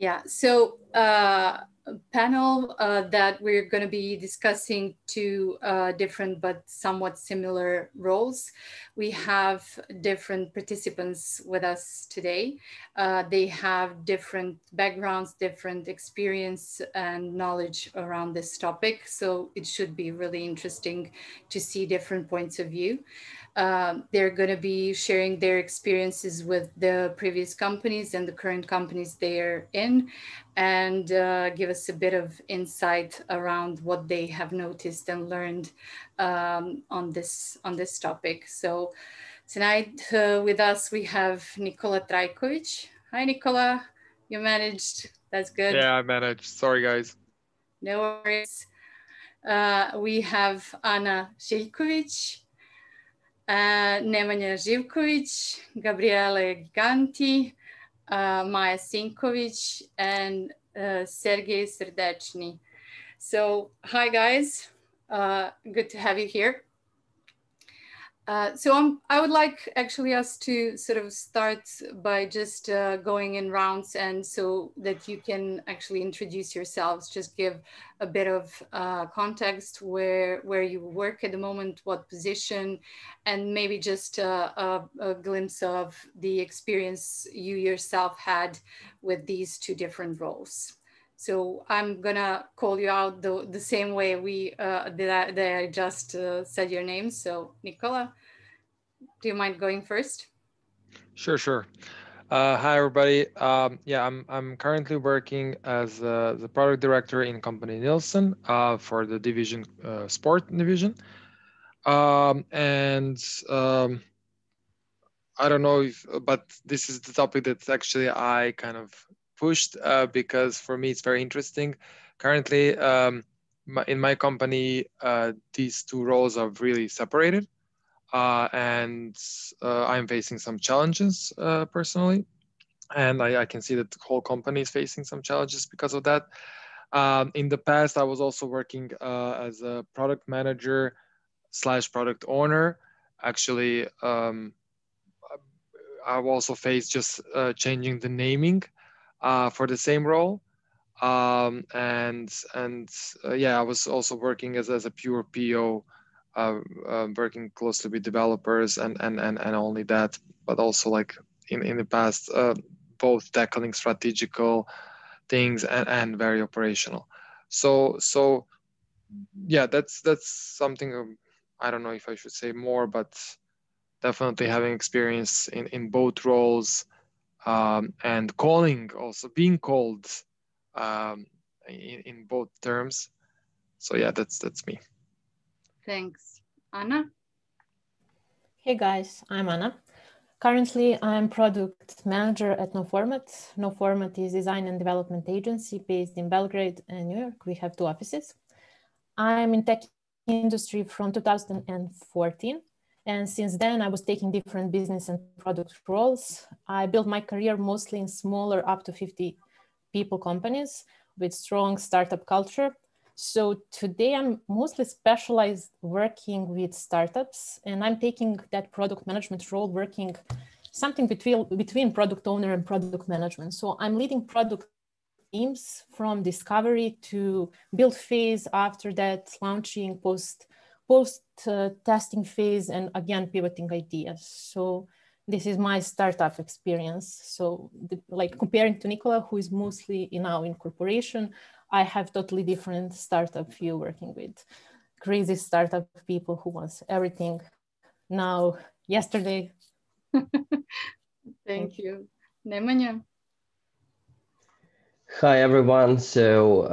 Yeah, so panel that we're going to be discussing two different but somewhat similar roles. We have different participants with us today. They have different backgrounds, different experience and knowledge around this topic. So it should be really interesting to see different points of view. They're going to be sharing their experiences with the previous companies and the current companies they're in, and give us a bit of insight around what they have noticed and learned on this topic. So tonight with us we have Nikola Trajković. Hi, Nikola. You managed. That's good. Yeah, I managed. Sorry, guys. No worries. We have Anna Šiljković, Nemanja Živković, Gabriele Giganti, Maja Sinković, and Sergei Serdechny. So hi guys, good to have you here. I would like actually us to sort of start by just going in rounds, and so that you can actually introduce yourselves, just give a bit of context where you work at the moment, what position, and maybe just a glimpse of the experience you yourself had with these two different roles. So I'm gonna call you out the same way that I just said your name. So Nikola, do you mind going first? Sure. Hi, everybody. Yeah, I'm currently working as the product director in company Nielsen for the division sport division. I don't know but this is the topic that actually I kind of pushed because for me it's very interesting. Currently, in my company, these two roles are really separated, and I'm facing some challenges personally, and I can see that the whole company is facing some challenges because of that. In the past, I was also working as a product manager / product owner. Actually, I've also faced just changing the naming for the same role. Yeah, I was also working as a pure PO, working closely with developers and only that, but also like in the past, both tackling strategical things and very operational. So yeah, that's something I don't know if I should say more, but definitely having experience in both roles, and also being called in both terms. So yeah, that's me. Thanks. Anna? Hey guys, I'm Anna. Currently, I'm product manager at NoFormat. NoFormat is a design and development agency based in Belgrade and New York. We have 2 offices. I'm in tech industry from 2014. And since then, I was taking different business and product roles. I built my career mostly in smaller, up to 50 people companies with strong startup culture. So today I'm mostly specialized working with startups, and I'm taking that product management role, working something between product owner and product management. So I'm leading product teams from discovery to build phase, after that launching, post testing phase, and again pivoting ideas. So this is my startup experience. So like comparing to Nikola, who is mostly now in corporation, I have totally different startup view, working with crazy startup people who wants everything now, yesterday. Thank you. Nemanja? Hi, everyone. So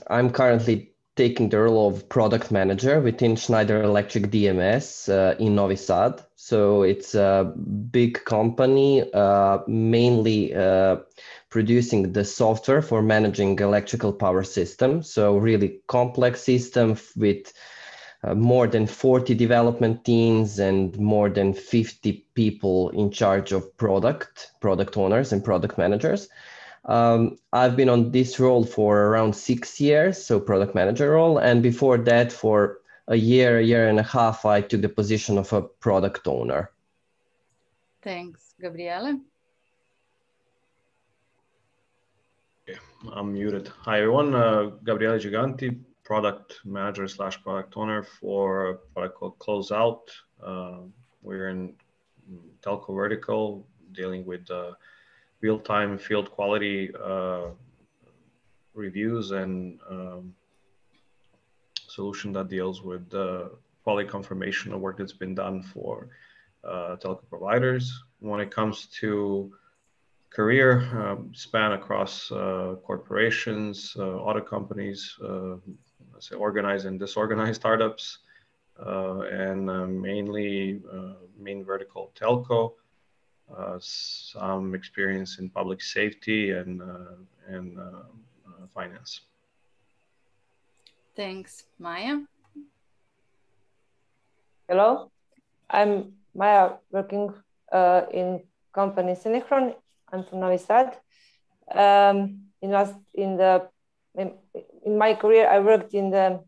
I'm currently taking the role of product manager within Schneider Electric DMS in Novi Sad. So it's a big company, mainly producing the software for managing electrical power systems. So really complex system with more than 40 development teams and more than 50 people in charge of product owners and product managers. I've been on this role for around 6 years, so product manager role. And before that, for a year and a half, I took the position of a product owner. Thanks. Gabriele? I'm muted. Hi everyone, Gabriele Giganti, product manager / product owner for a product called CloseOut. We're in telco vertical, dealing with real-time field quality reviews and solution that deals with quality confirmation of work that's been done for telco providers. When it comes to career, span across corporations, auto companies, let's say organized and disorganized startups, and mainly main vertical telco, some experience in public safety and finance. Thanks. Maja? Hello, I'm Maja, working in company Synechron. I'm from Novi Sad. In my career, I worked in the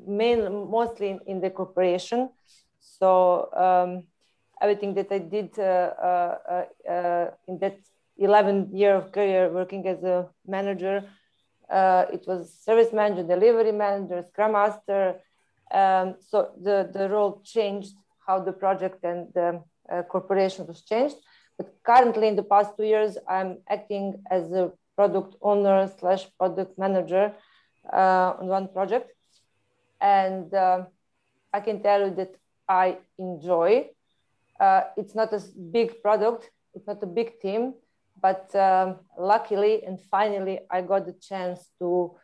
mostly in the corporation. So everything that I did in that 11 year of career working as a manager, it was service manager, delivery manager, scrum master. So the role changed, how the project and the corporation was changed. But currently, in the past 2 years, I'm acting as a product owner / product manager on one project. And I can tell you that I enjoy. It's not a big product, it's not a big team, but luckily and finally, I got the chance to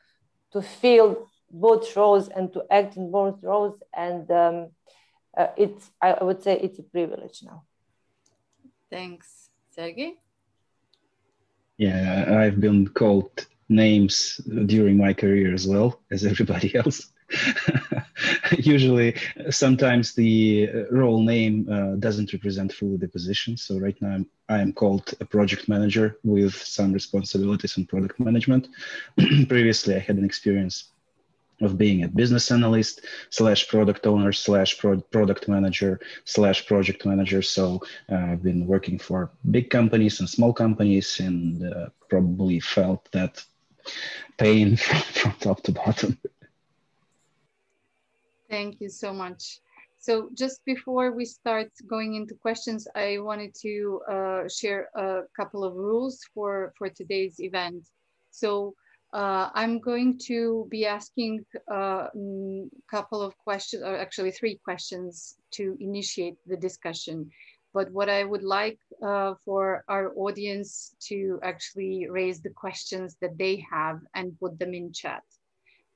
feel both roles and to act in both roles. And I would say it's a privilege now. Thanks. Sergei? Yeah, I've been called names during my career as well as everybody else. Usually, sometimes the role name doesn't represent fully the position. So right now I am called a project manager with some responsibilities in product management. Previously, I had an experience of being a business analyst / product owner / product manager / project manager. So I've been working for big companies and small companies, and probably felt that pain from top to bottom. Thank you so much. So just before we start going into questions, I wanted to share a couple of rules for today's event. So I'm going to be asking a couple of questions, or actually 3 questions to initiate the discussion. But what I would like for our audience to actually raise the questions that they have and put them in chat.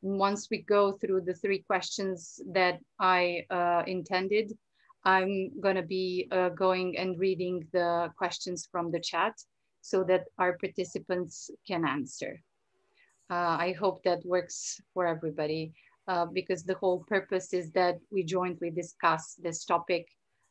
And once we go through the 3 questions that I intended, I'm going to be going and reading the questions from the chat so that our participants can answer. I hope that works for everybody because the whole purpose is that we jointly discuss this topic.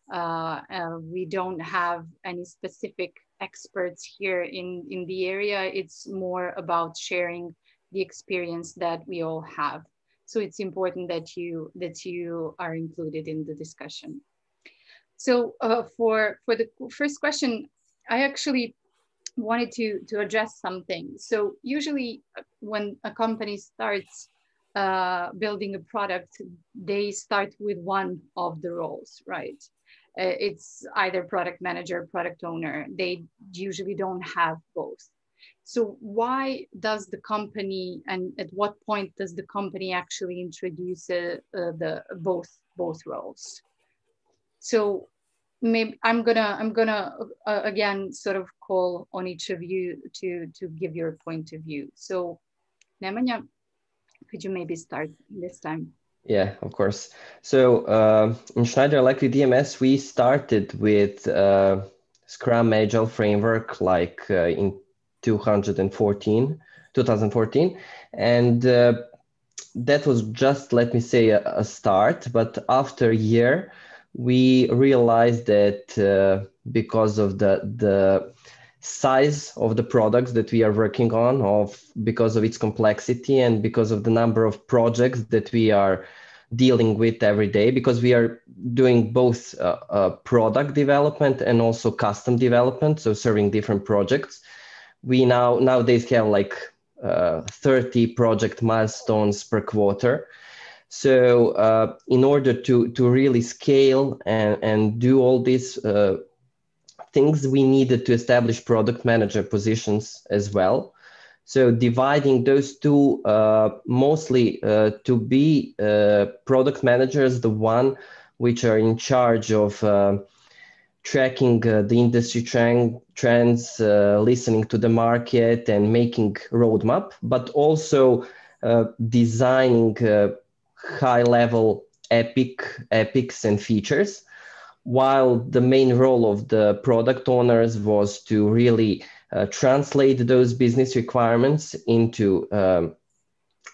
We don't have any specific experts here in the area. It's more about sharing the experience that we all have. So it's important that you are included in the discussion. So for the first question, I actually wanted to address something. So usually when a company starts building a product, they start with one of the roles, right? It's either product manager, product owner. They usually don't have both. So why does the company, and at what point does the company actually introduce the both roles? So maybe I'm gonna again sort of call on each of you to give your point of view. So Nemanja, could you maybe start this time? Yeah, of course. So in Schneider Electric DMS, we started with Scrum Agile framework like in 2014, and that was just, let me say, a start. But after a year, we realized that because of the size of the products that we are working on, because of its complexity and because of the number of projects that we are dealing with every day, because we are doing both product development and also custom development, so serving different projects. We nowadays have like 30 project milestones per quarter. So in order to really scale and do all these things, we needed to establish product manager positions as well. So dividing those two, mostly to be product managers, the one which are in charge of tracking the industry trends, listening to the market and making roadmap, but also designing high-level epics and features, while the main role of the product owners was to really translate those business requirements into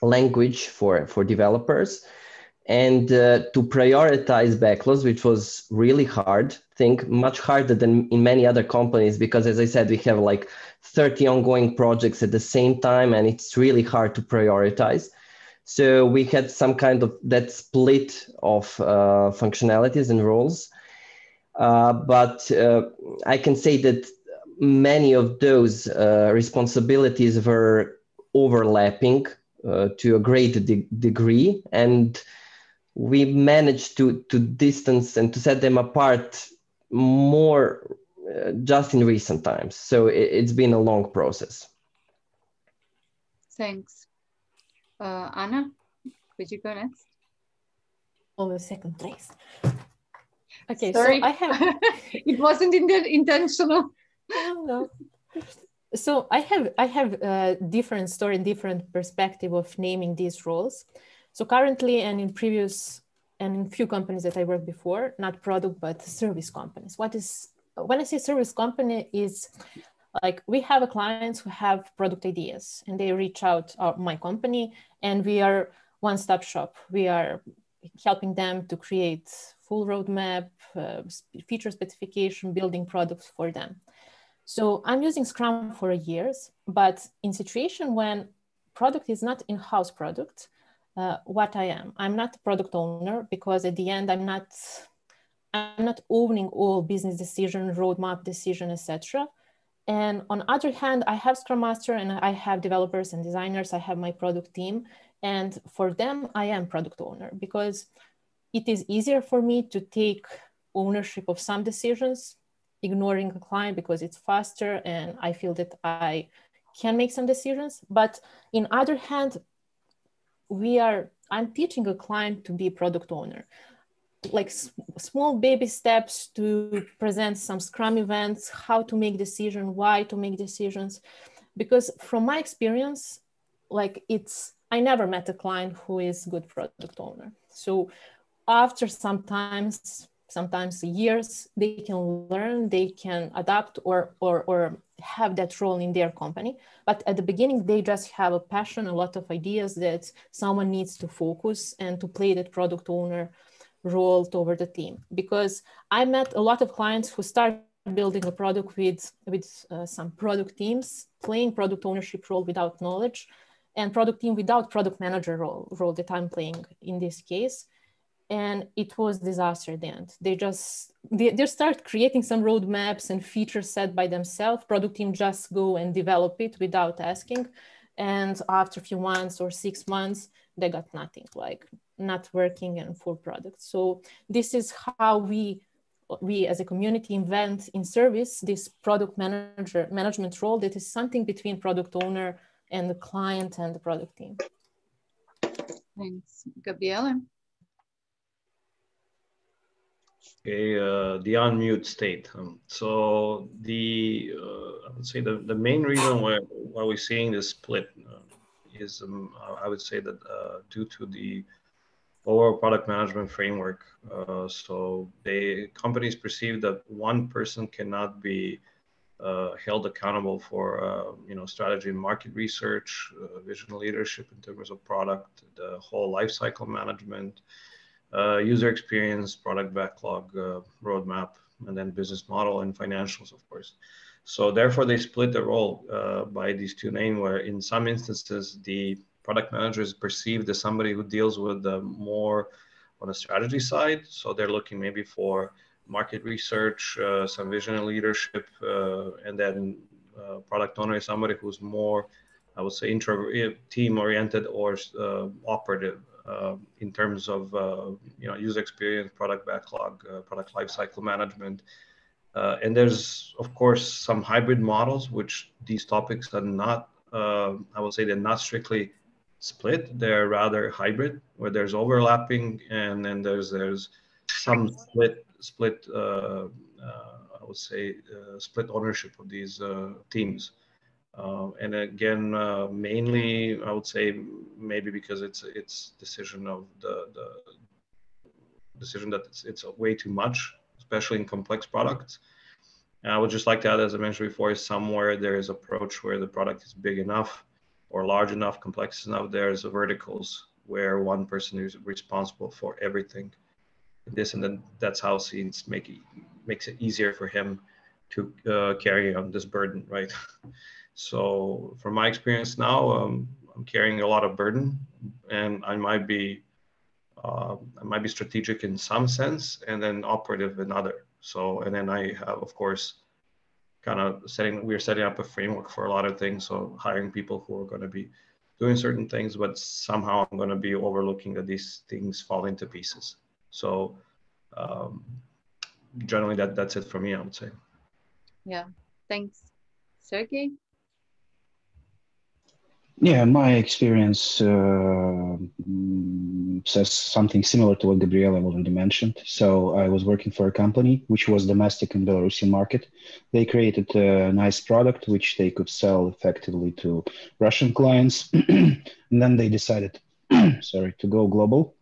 language for developers, and to prioritize backlogs, which was really hard thing, much harder than in many other companies, because as I said, we have like 30 ongoing projects at the same time, and it's really hard to prioritize. So we had some kind of that split of functionalities and roles. But I can say that many of those responsibilities were overlapping to a great degree, and we managed to distance and to set them apart more just in recent times. So it's been a long process. Thanks. Anna, could you go next? On the second place. Okay, sorry. So I have... It wasn't intentional. No. So I have a different story, different perspective of naming these roles. So currently, and in previous, and in few companies that I worked before, not product, but service companies. When I say service company, is like we have a clients who have product ideas and they reach out my company, and we are one-stop shop. We are helping them to create full roadmap, feature specification, building products for them. So I'm using Scrum for years, but in situation when product is not in-house product, what I'm not a product owner, because at the end I'm not owning all business decision, roadmap decision, etc. And on the other hand, I have Scrum Master and I have developers and designers. I have my product team, and for them I am product owner, because it is easier for me to take ownership of some decisions, ignoring a client, because it's faster and I feel that I can make some decisions. But in other hand, I'm teaching a client to be a product owner, like small baby steps to present some Scrum events, how to make decisions, why to make decisions. Because from my experience, I never met a client who is a good product owner. So after sometimes years, they can learn, they can adapt or have that role in their company. But at the beginning, they just have a passion, a lot of ideas that someone needs to focus and to play that product owner role toward the team. Because I met a lot of clients who start building a product with some product teams, playing product ownership role without knowledge, and product team without product manager role that I'm playing in this case. And it was disaster at the end. They start creating some roadmaps and features set by themselves. Product team just go and develop it without asking. And after a few months or 6 months, they got nothing, like not working and full product. So this is how we as a community invent in service this product management role that is something between product owner and the client and the product team. Thanks. Gabriele? Okay, the unmute state. So I would say the main reason why we're seeing this split is I would say that due to the overall product management framework. So companies perceive that one person cannot be held accountable for strategy and market research, vision leadership in terms of product, the whole lifecycle management, user experience, product backlog, roadmap, and then business model and financials, of course. So therefore, they split the role by these two names, where in some instances, the product manager is perceived as somebody who deals with more on the strategy side. So they're looking maybe for market research, some vision and leadership, and then product owner is somebody who's more I would say, team-oriented or operative in terms of user experience, product backlog, product lifecycle management. And there's, of course, some hybrid models, which these topics are not, I would say they're not strictly split. They're rather hybrid, where there's overlapping, and then there's some split I would say split ownership of these teams. And again, mainly I would say maybe because it's decision of the decision that it's way too much, especially in complex products. And I would just like to add, as I mentioned before, is somewhere there is approach where the product is big enough or large enough, complex enough. There's verticals where one person is responsible for everything. This and then that's how scenes makes it easier for him to carry on this burden, right? So from my experience now, I'm carrying a lot of burden, and I might be strategic in some sense, and then operative in other. So, and then I have, of course, we're setting up a framework for a lot of things. So hiring people who are going to be doing certain things, but somehow I'm going to be overlooking that these things fall into pieces. So generally that's it for me, I would say. Yeah, thanks. Sergei? Yeah, my experience says something similar to what Gabriele already mentioned. So I was working for a company which was domestic in Belarusian market. They created a nice product which they could sell effectively to Russian clients. And then they decided, to go global.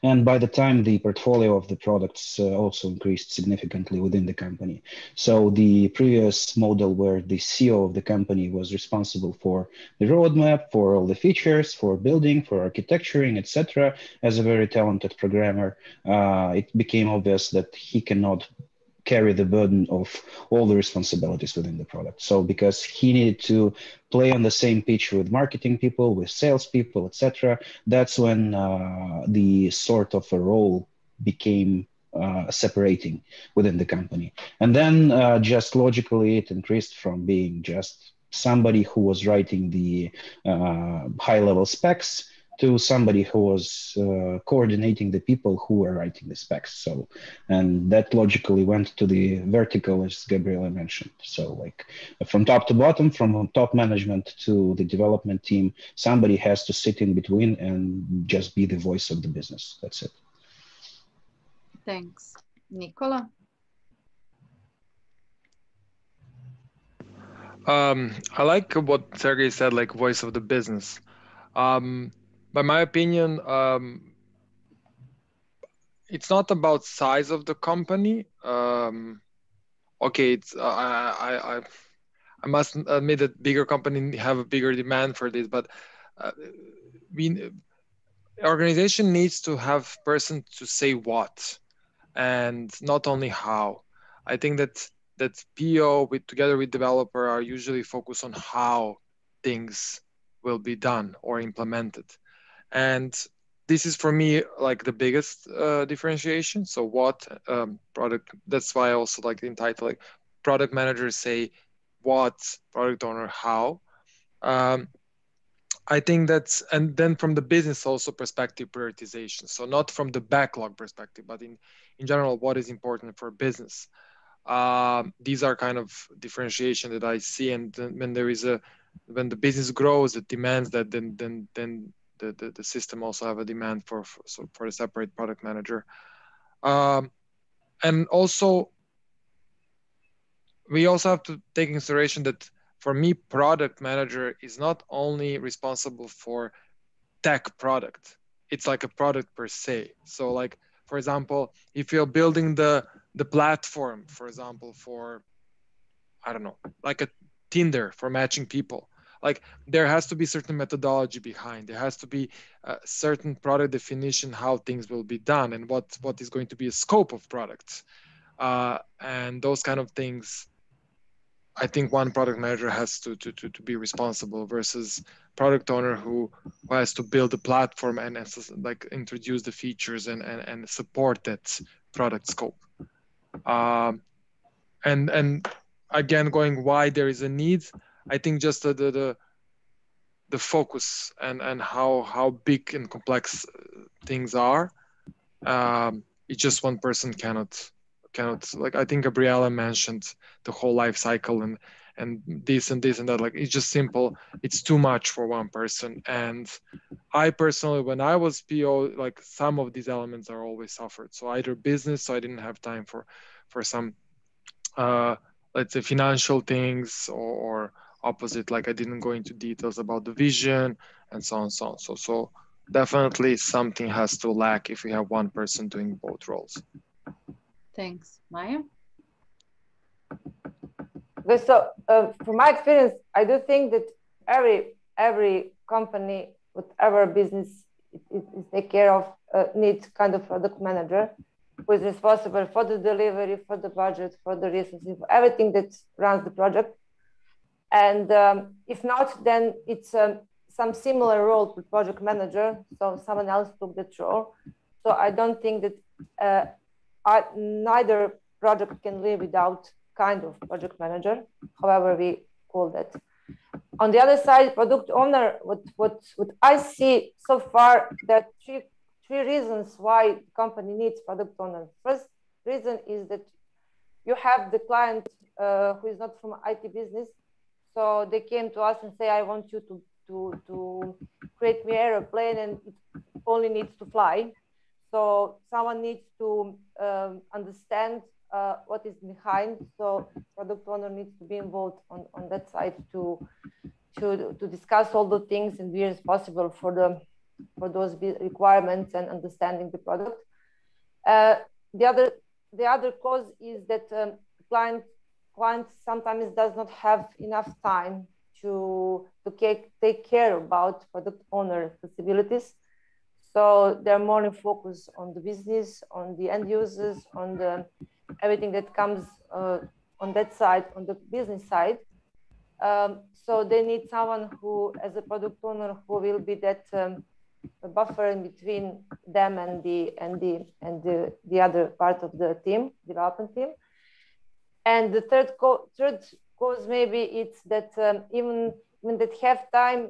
And by the time the portfolio of the products also increased significantly within the company. So the previous model where the CEO of the company was responsible for the roadmap, for all the features, for building, for architecturing, etc. As a very talented programmer, it became obvious that he cannot carry the burden of all the responsibilities within the product. So because he needed to play on the same pitch with marketing people, with salespeople, etc., that's when the sort of a role became separating within the company. And then just logically, it increased from being just somebody who was writing the high-level specs to somebody who was coordinating the people who were writing the specs. So, and that logically went to the vertical, as Gabriele mentioned. So like from top to bottom, from top management to the development team, somebody has to sit in between and just be the voice of the business. That's it. Thanks. Nikola? I like what Sergei said, like voice of the business. By my opinion, it's not about size of the company. Okay, it's I must admit that bigger companies have a bigger demand for this, but organization needs to have person to say what, and not only how. I think that PO together with developer are usually focused on how things will be done or implemented, and this is for me like the biggest differentiation. So what product, that's why I also like the title, like product managers say what, product owner how. I think that's, and then from the business also perspective, prioritization. So not from the backlog perspective, but in general, what is important for business. These are kind of differentiation that I see. And when when the business grows, it demands that then the system also have a demand for a separate product manager. And also, we also have to take in consideration that for me, product manager is not only responsible for tech product, it's like a product per se. So like, for example, if you're building the platform, for example, for, I don't know, like a Tinder for matching people, like there has to be certain methodology behind. There has to be a certain product definition, how things will be done, and what is going to be a scope of products. And those kind of things, I think one product manager has to be responsible versus product owner who has to build a platform and like introduce the features and support that product scope. And again, going why there is a need, I think just the the focus and how big and complex things are. It's just one person cannot, like, I think Gabriele mentioned the whole life cycle and this and this and that. Like, it's just simple. It's too much for one person. And I personally, when I was PO, like, some of these elements are always suffered. So either business, so I didn't have time for some let's say financial things, or opposite, like I didn't go into details about the vision and so on. So definitely something has to lack if we have one person doing both roles. Thanks. Maya? Okay, so from my experience, I do think that every company, whatever business it take care of, needs kind of product manager who is responsible for the delivery, for the budget, for the resources, for everything that runs the project. And if not, then it's some similar role to project manager. So someone else took that role. So I don't think that neither project can live without kind of project manager, however we call that. On the other side, product owner, what I see so far, that three reasons why the company needs product owner. First reason is that you have the client who is not from IT business. So they came to us and say, I want you to create me an airplane and it only needs to fly. So someone needs to understand what is behind. So product owner needs to be involved on that side to discuss all the things and be responsible for those requirements and understanding the product. The other cause is that client sometimes does not have enough time to take care about product owner responsibilities. So they're more in focus on the business, on the end users, on everything that comes on that side, on the business side. So they need someone who, as a product owner, who will be that buffer in between them and the other part of the team, development team. And the third cause maybe it's that even that have time,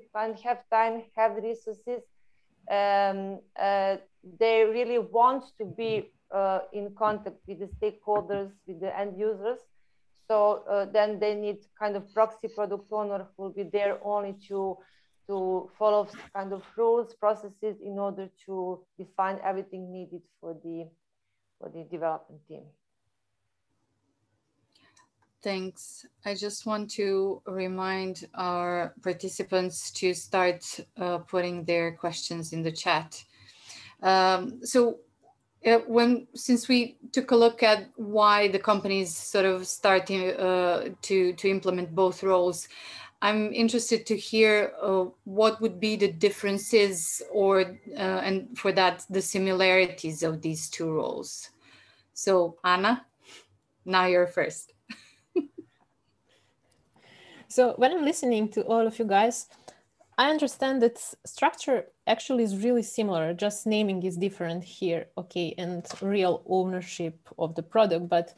have resources, they really want to be in contact with the stakeholders, with the end users. So then they need kind of proxy product owner who will be there only to follow kind of rules, processes in order to define everything needed for the development team. Thanks. I just want to remind our participants to start putting their questions in the chat. Since we took a look at why the companies sort of starting to implement both roles, I'm interested to hear what would be the differences and for that, the similarities of these two roles. So Anna, now you're first. So when I'm listening to all of you guys, I understand that structure actually is really similar, just naming is different here, okay, and real ownership of the product. But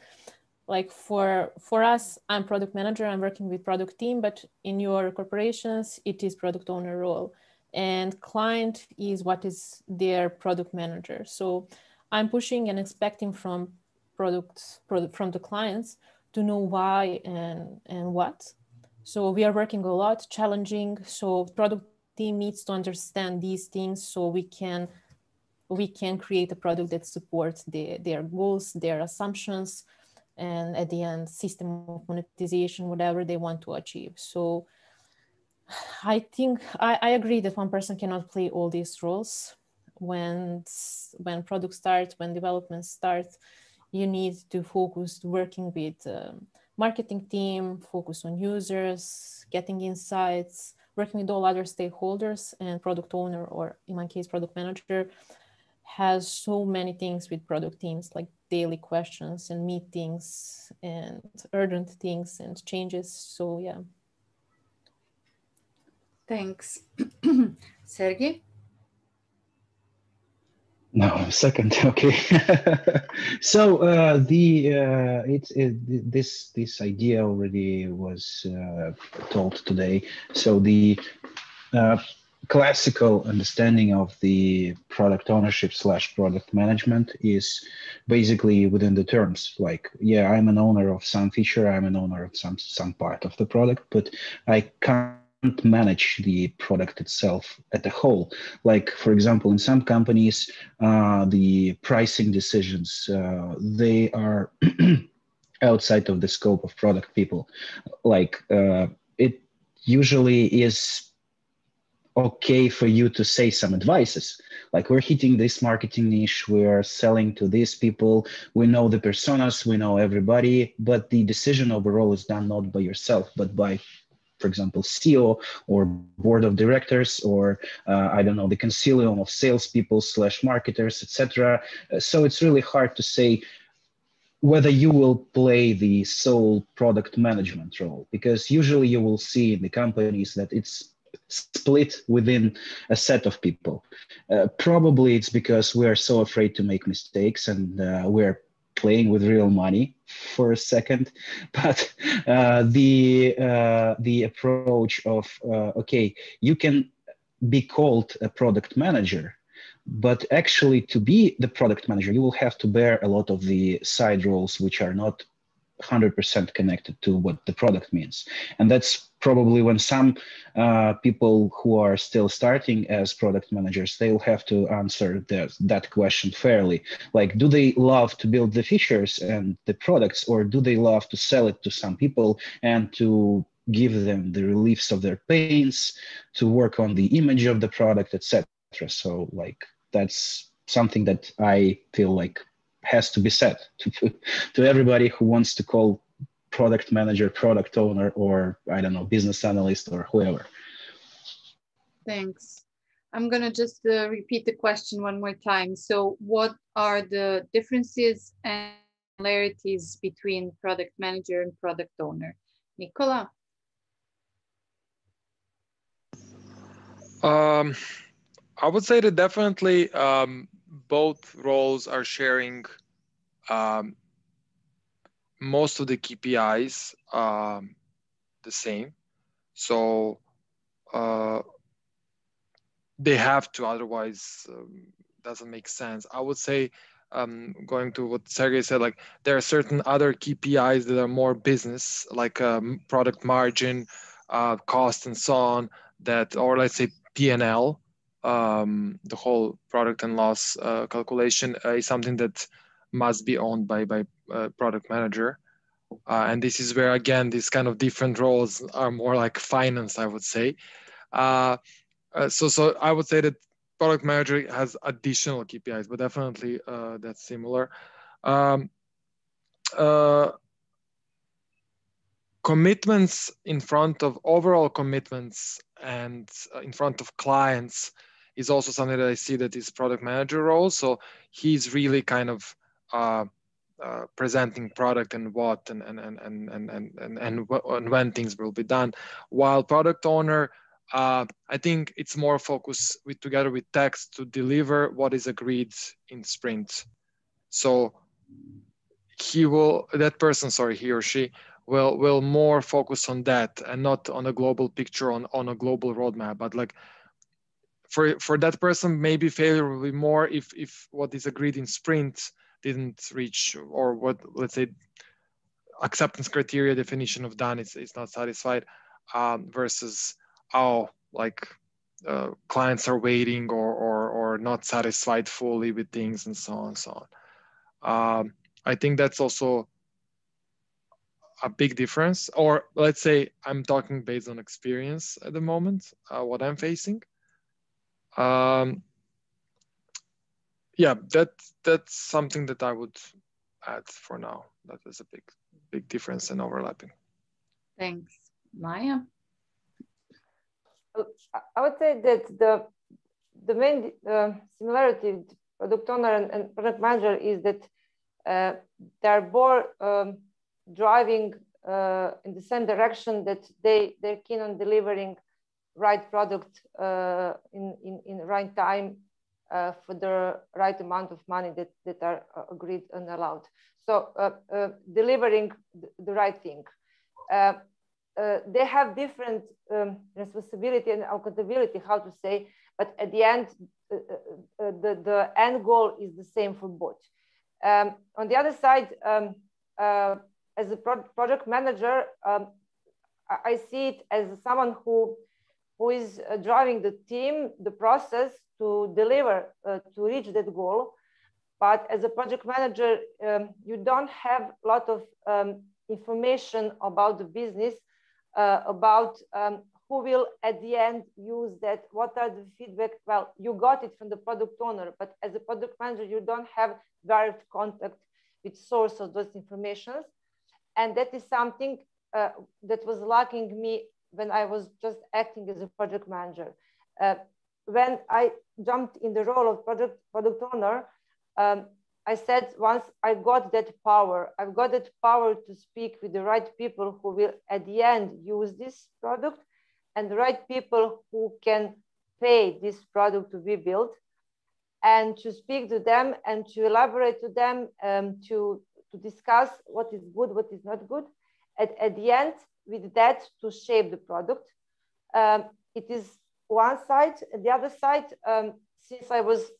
like for us, I'm product manager, I'm working with product team, but in your corporations, it is product owner role. And client is what is their product manager. So I'm pushing and expecting from the clients to know why and what. So we are working a lot, challenging. So product team needs to understand these things so we can create a product that supports their goals, their assumptions, and at the end, system of monetization, whatever they want to achieve. So I think I agree that one person cannot play all these roles. When product starts, when development starts, you need to focus working with marketing team, focus on users, getting insights, working with all other stakeholders, and product owner, or in my case, product manager, has so many things with product teams, like daily questions and meetings and urgent things and changes. So yeah. Thanks. Sergei? No, second. Okay. So this idea already was told today. So the classical understanding of the product ownership / product management is basically within the terms like, yeah, I'm an owner of some feature, I'm an owner of some part of the product, but I can't manage the product itself at a whole. Like, for example, in some companies, the pricing decisions, they are outside of the scope of product people. Like, it usually is okay for you to say some advices, like, we're hitting this marketing niche, we're selling to these people, we know the personas, we know everybody, but the decision overall is done not by yourself, but by, for example, CEO or board of directors, or I don't know, the concilium of salespeople / marketers, etc. So it's really hard to say whether you will play the sole product management role, because usually you will see in the companies that it's split within a set of people. Probably it's because we are so afraid to make mistakes, and we're playing with real money for a second. But the approach of okay, you can be called a product manager, but actually to be the product manager, you will have to bear a lot of the side roles which are not 100% connected to what the product means. And that's probably when some people who are still starting as product managers, they'll have to answer that question fairly. Like, do they love to build the features and the products, or do they love to sell it to some people and to give them the reliefs of their pains, to work on the image of the product, etc. So like, that's something that I feel like has to be said to everybody who wants to call product manager, product owner, or I don't know, business analyst or whoever. Thanks. I'm gonna just repeat the question one more time. So what are the differences and similarities between product manager and product owner? Nikola? I would say that definitely both roles are sharing most of the KPIs the same. So they have to, otherwise doesn't make sense. I would say, going to what Sergei said, like, there are certain other KPIs that are more business, like product margin, cost, and so on, that, or let's say P&L, the whole product and loss calculation is something that must be owned by product manager. And this is where, again, these kind of different roles are more like finance, I would say. So I would say that product manager has additional KPIs, but definitely that's similar. Commitments in front of overall commitments and in front of clients is also something that I see that is product manager role. So he's really kind of presenting product and what and when things will be done, while product owner, I think it's more focused together with text to deliver what is agreed in sprint. So he or she will more focus on that and not on a global picture, on a global roadmap. But like, for that person, maybe failure will be more if what is agreed in sprint didn't reach, or what, let's say, acceptance criteria definition of done is not satisfied, versus clients are waiting or not satisfied fully with things, and so on and so on. I think that's also a big difference, or let's say I'm talking based on experience at the moment, what I'm facing. Yeah, that's something that I would add for now. That is a big difference and overlapping. Thanks. Maja? I would say that the main similarity with product owner and product manager is that they're both driving in the same direction, that they're keen on delivering right product in right time for the right amount of money that are agreed and allowed. So delivering the right thing. they have different responsibility and accountability, how to say, but at the end, the end goal is the same for both. On the other side, as a project manager, I see it as someone who is driving the team, the process to deliver, to reach that goal. But as a project manager, you don't have a lot of information about the business, about who will at the end use that, what are the feedback. Well, you got it from the product owner, but as a product manager, you don't have direct contact with source of those informations. And that is something that was lacking me when I was just acting as a project manager. When I jumped in the role of product owner, I said once I got that power, I've got that power to speak with the right people who will at the end use this product, and the right people who can pay this product to be built, and to speak to them and to elaborate to them, to discuss what is good, what is not good. At the end, with that, to shape the product. It is one side. The other side, since it was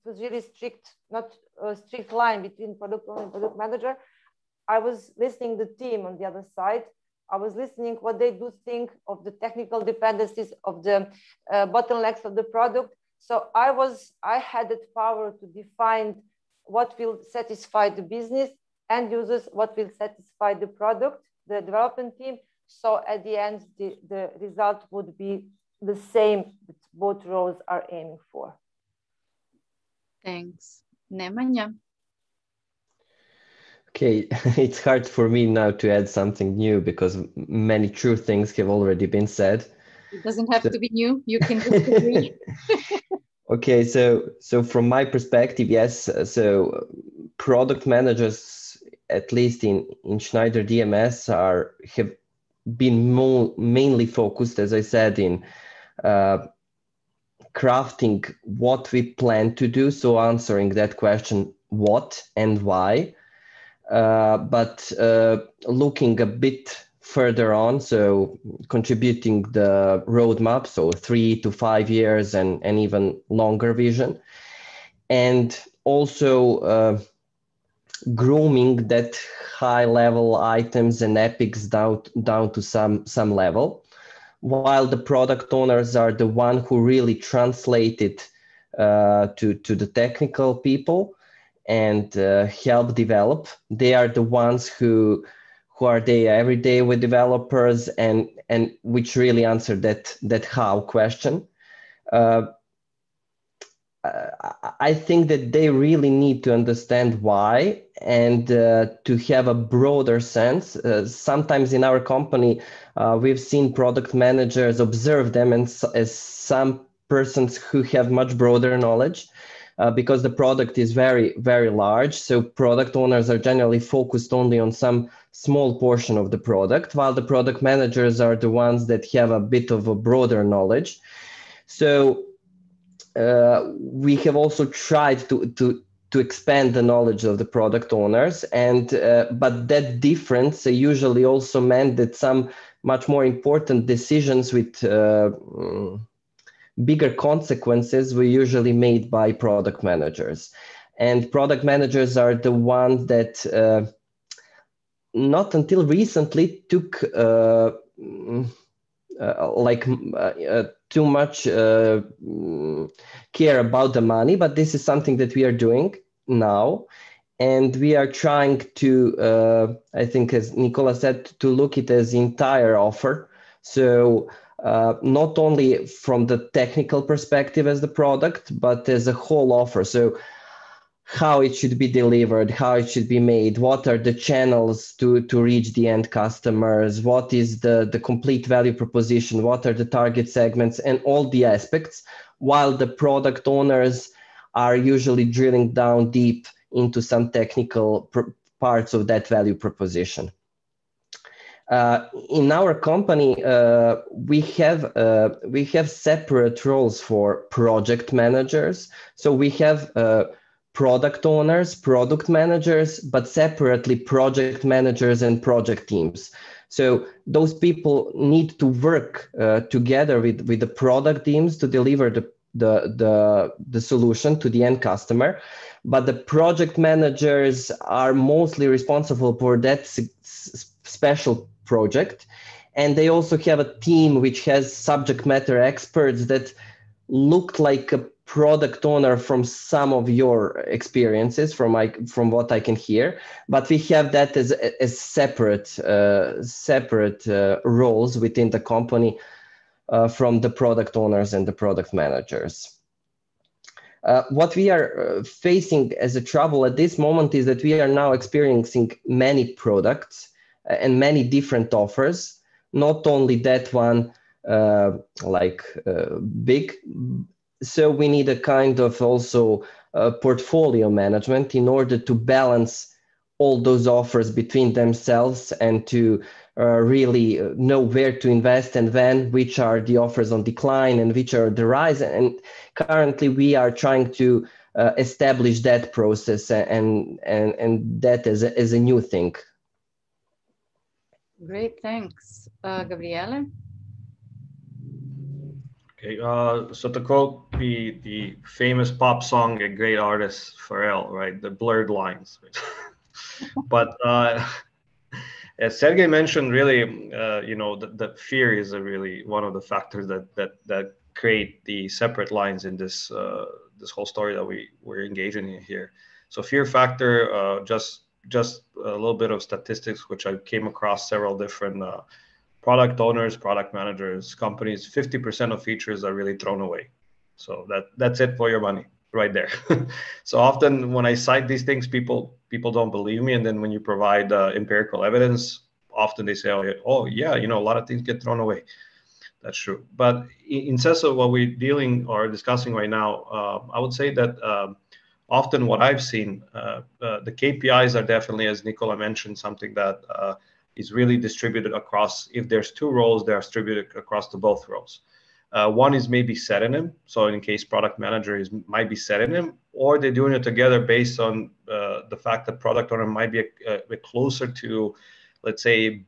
really strict, not a strict line between product owner and product manager, I was listening to the team on the other side. I was listening what they do think of the technical dependencies, of the bottlenecks of the product. So I had that power to define what will satisfy the business end users, what will satisfy the product, the development team. So at the end, the result would be the same that both roles are aiming for. Thanks. Nemanja. Okay, it's hard for me now to add something new because many true things have already been said. It doesn't have to be new. You can disagree. Okay, so from my perspective, yes. So product managers, at least in Schneider DMS, have been mainly focused, as I said, in crafting what we plan to do. So answering that question, what and why. But looking a bit further on, so contributing the roadmap, so 3 to 5 years and even longer vision, and also grooming that high level items and epics down to some level, while the product owners are the one who really translate it to the technical people and help develop. They are the ones who are there every day with developers and which really answer that how question. I think that they really need to understand why and to have a broader sense. Sometimes in our company, we've seen product managers observe them as some persons who have much broader knowledge. Because the product is very, very large. So product owners are generally focused only on some small portion of the product, while the product managers are the ones that have a bit of a broader knowledge. So we have also tried to expand the knowledge of the product owners, and but that difference usually also meant that some much more important decisions with bigger consequences were usually made by product managers. And product managers are the ones that not until recently took too much care about the money, but this is something that we are doing now. And we are trying to, I think as Nikola said, to look at it as entire offer. So not only from the technical perspective as the product, but as a whole offer. So how it should be delivered, how it should be made, what are the channels to reach the end customers, what is the complete value proposition, what are the target segments, and all the aspects, while the product owners are usually drilling down deep into some technical parts of that value proposition. In our company, we have separate roles for project managers. So we have product owners, product managers, but separately project managers and project teams. So those people need to work together with the product teams to deliver the solution to the end customer. But the project managers are mostly responsible for that special project. And they also have a team which has subject matter experts that look like a product owner from some of your experiences, from what I can hear. But we have that as separate roles within the company from the product owners and the product managers. What we are facing as a trouble at this moment is that we are now experiencing many products and many different offers, not only that one big. So we need a kind of also portfolio management in order to balance all those offers between themselves and to really know where to invest and when, which are the offers on decline and which are the rise. And currently we are trying to establish that process and that as a new thing. Great, thanks. Gabriele? Okay, so to quote the famous pop song, a great artist, Pharrell, right? The blurred lines. But as Sergei mentioned, really, the fear is really one of the factors that create the separate lines in this this whole story that we're engaging in here. So fear factor, just a little bit of statistics, which I came across several different product owners, product managers, companies. 50% of features are really thrown away. So that's it for your money right there. So often when I cite these things, people don't believe me, and then when you provide empirical evidence, often they say, oh yeah, a lot of things get thrown away. That's true. But in sense of what we're dealing or discussing right now, I would say that often what I've seen, the KPIs are definitely, as Nikola mentioned, something that is really distributed across. If there's two roles, they're distributed across to both roles. One is maybe pseudonym. So in case product manager might be pseudonym, or they're doing it together based on the fact that product owner might be a bit closer to, let's say,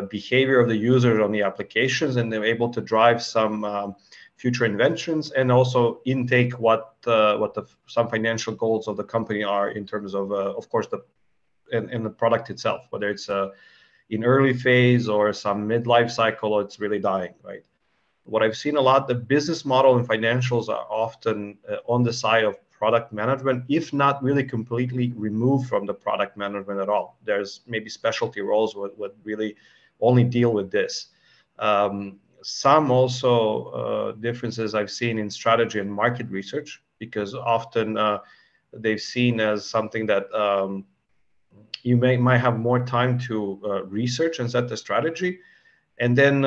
behavior of the users on the applications, and they're able to drive some future inventions and also intake what some financial goals of the company are in terms of course, in the product itself, whether it's in early phase or some midlife cycle, or it's really dying, right? What I've seen a lot, the business model and financials are often on the side of product management, if not really completely removed from the product management at all. There's maybe specialty roles would really only deal with this. Some also differences I've seen in strategy and market research, because often they've seen as something that you might have more time to research and set the strategy. And then,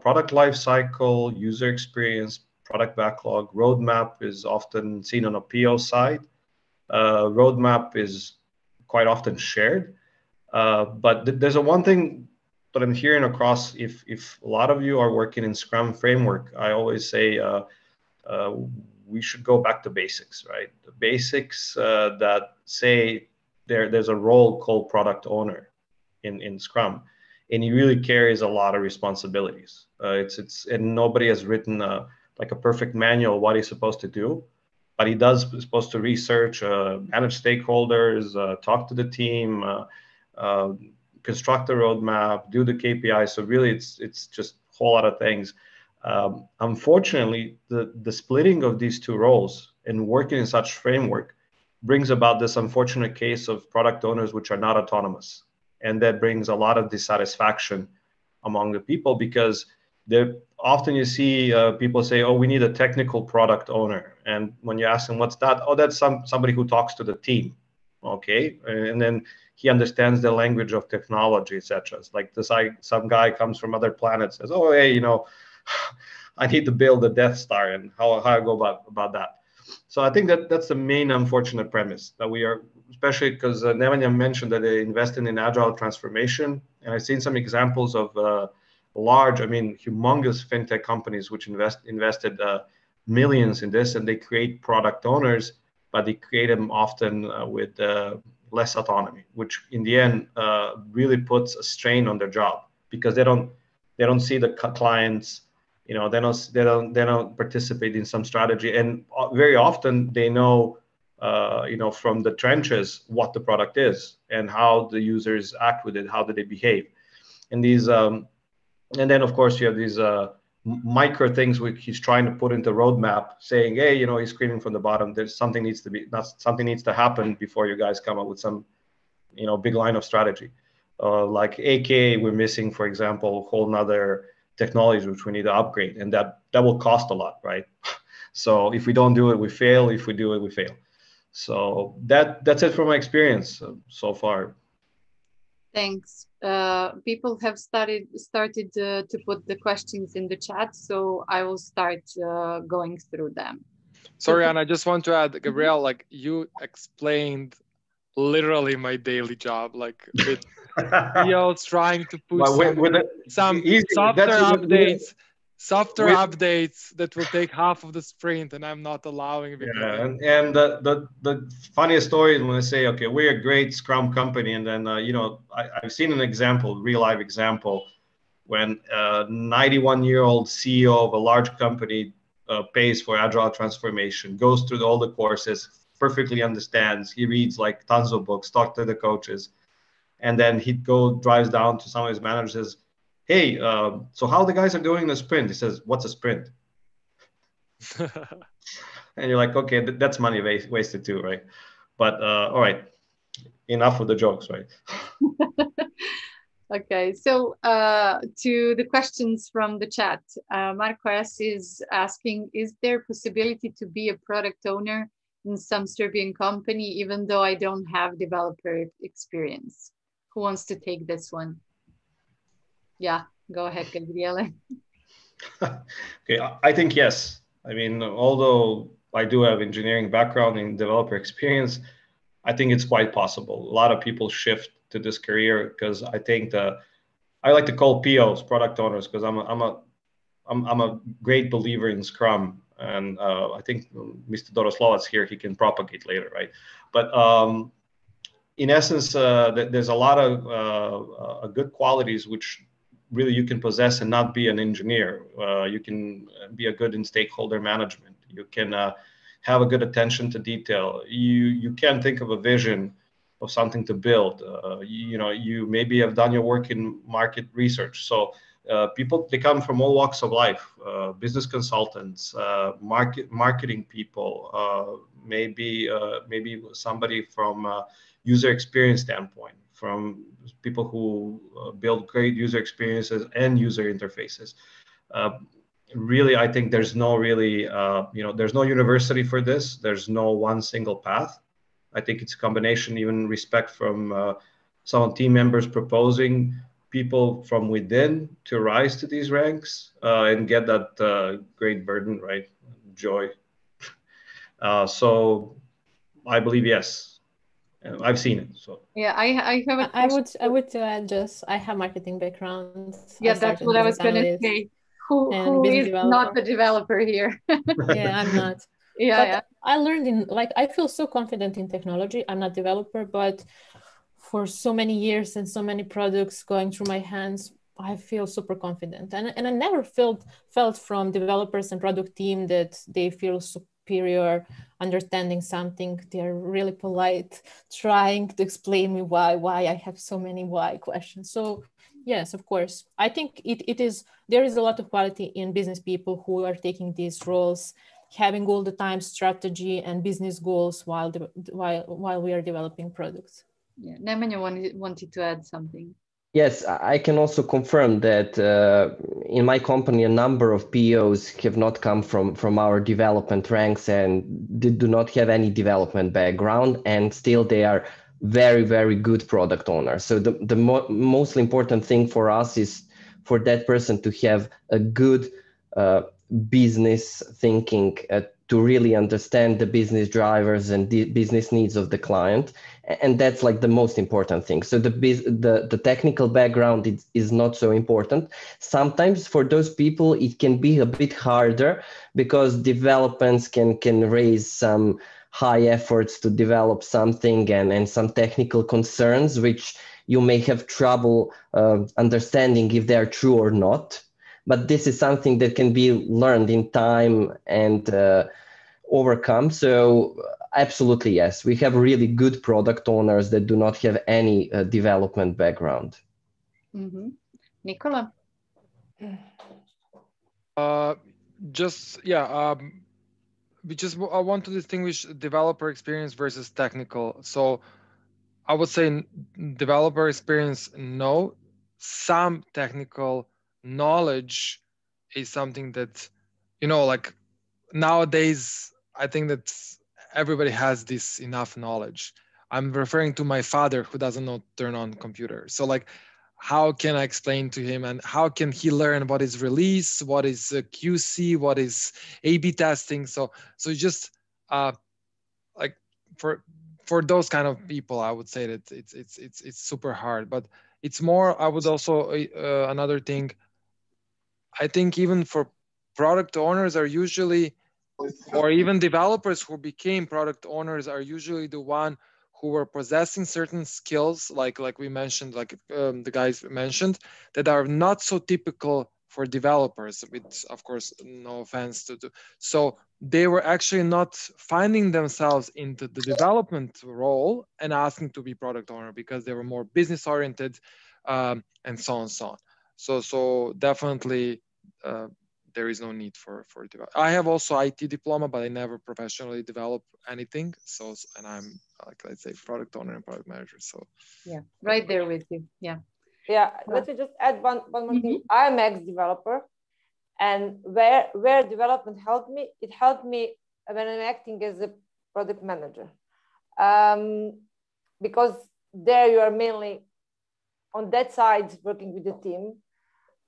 product life cycle, user experience, product backlog, roadmap is often seen on a Peos side. Roadmap is quite often shared. But there's one thing that I'm hearing across, if a lot of you are working in Scrum framework, I always say we should go back to basics, right? The basics that say there's a role called product owner in Scrum, and he really carries a lot of responsibilities. And nobody has written like a perfect manual what he's supposed to do, but he is supposed to research, manage stakeholders, talk to the team, construct a roadmap, do the KPI. So really, it's just a whole lot of things. Unfortunately, the splitting of these two roles and working in such framework brings about this unfortunate case of product owners which are not autonomous. And that brings a lot of dissatisfaction among the people, because often you see people say, oh, we need a technical product owner. And when you ask them, what's that? Oh, that's somebody who talks to the team. Okay. And then he understands the language of technology, etc. It's like some guy comes from other planets, says, oh, hey, I need to build a Death Star, and how I go about that. So I think that's the main unfortunate premise, that we are, especially because Nemanja mentioned that they invested in agile transformation. And I've seen some examples of humongous fintech companies which invested millions in this, and they create product owners, but they create them often with less autonomy, which in the end really puts a strain on their job, because they don't see the clients, you know, they don't participate in some strategy, and very often they know, you know, from the trenches what the product is and how the users act with it, how do they behave, and these and then of course you have these micro things which he's trying to put into roadmap, saying, hey, you know, he's screaming from the bottom, there's something needs to happen before you guys come up with some, you know, big line of strategy. Like AKA, we're missing, for example, a whole nother technology which we need to upgrade, and that will cost a lot, right? So if we don't do it, we fail. If we do it, we fail. So that's it from my experience so far. Thanks. People have started to put the questions in the chat, so I will start going through them. Sorry, Anna, I just want to add, Gabriele, like you explained literally my daily job, like with Peos trying to push some software updates that will take half of the sprint, and I'm not allowing it. Yeah, and the funniest story is when I say, okay, we're a great Scrum company, and then you know, I've seen an example, real life example, when a 91-year-old CEO of a large company pays for agile transformation, goes through all the courses, perfectly understands, he reads like tons of books, talks to the coaches, and then he drives down to some of his managers, says, hey, so how the guys are doing the sprint? He says, what's a sprint? And you're like, okay, that's money wasted too, right? But all right, enough of the jokes, right? Okay, so to the questions from the chat, Marco S. is asking, is there possibility to be a product owner in some Serbian company, even though I don't have developer experience? Who wants to take this one? Yeah, go ahead, Gabriele. Okay, I think yes. I mean, although I do have engineering background and developer experience, I think it's quite possible. A lot of people shift to this career because I think I like to call Peos product owners, because I'm a great believer in Scrum, and I think Mr. Doroslovac here, he can propagate later, right? But in essence, there's a lot of good qualities which really you can possess and not be an engineer. You can be a good in stakeholder management. You can have a good attention to detail. You can think of a vision of something to build. You know, you maybe have done your work in market research. So people, they come from all walks of life, business consultants, marketing people, maybe somebody from user experience standpoint, from people who build great user experiences and user interfaces. Really, I think there's no really, you know, there's no university for this. There's no one single path. I think it's a combination, even respect from some team members proposing people from within to rise to these ranks and get that great burden, right? Joy. So I believe yes. I've seen it. So yeah, I have a question. I would add just, I have marketing background. Yeah, that's what I was going to say. Who is not the developer here? Yeah, I'm not. Yeah, but yeah. I learned I feel so confident in technology. I'm not a developer, but for so many years and so many products going through my hands, I feel super confident. And I never felt from developers and product team that they feel superior, understanding something. They're really polite, trying to explain me why I have so many why questions. So yes, of course. I think there is a lot of quality in business people who are taking these roles, having all the time strategy and business goals while we are developing products. Yeah, Nemanja wanted to add something. Yes, I can also confirm that in my company, a number of POs have not come from our development ranks and they do not have any development background, and still they are very, very good product owners. So the most important thing for us is for that person to have a good business thinking, to really understand the business drivers and the business needs of the client. And that's like the most important thing. So the technical background is not so important. Sometimes for those people, it can be a bit harder because developments can raise some high efforts to develop something and some technical concerns, which you may have trouble understanding if they are true or not. But this is something that can be learned in time and overcome. So absolutely, yes. We have really good product owners that do not have any development background. Mm-hmm. Nikola? I want to distinguish developer experience versus technical. So I would say developer experience, no. Some technical knowledge is something that, like nowadays, I think that everybody has this enough knowledge. I'm referring to my father who doesn't know turn on computer. So like, how can I explain to him, and how can he learn what is release, what is QC, what is A/B testing? So just like for those kind of people, I would say that it's super hard. But it's more. I would also another thing. I think even for product owners are usually, or even developers who became product owners are usually the one who were possessing certain skills, like we mentioned, like the guys mentioned, that are not so typical for developers, with, of course, no offense to do. So they were actually not finding themselves into the development role and asking to be product owner because they were more business oriented, and so on and so on. So definitely there is no need for develop. I have also IT diploma, but I never professionally develop anything. So, and I'm like, let's say, product owner and product manager. So yeah, right there with you. Yeah. Yeah. Let me just add one more thing. I'm ex-developer, and where development helped me, it helped me when I'm acting as a product manager, because there you are mainly on that side working with the team.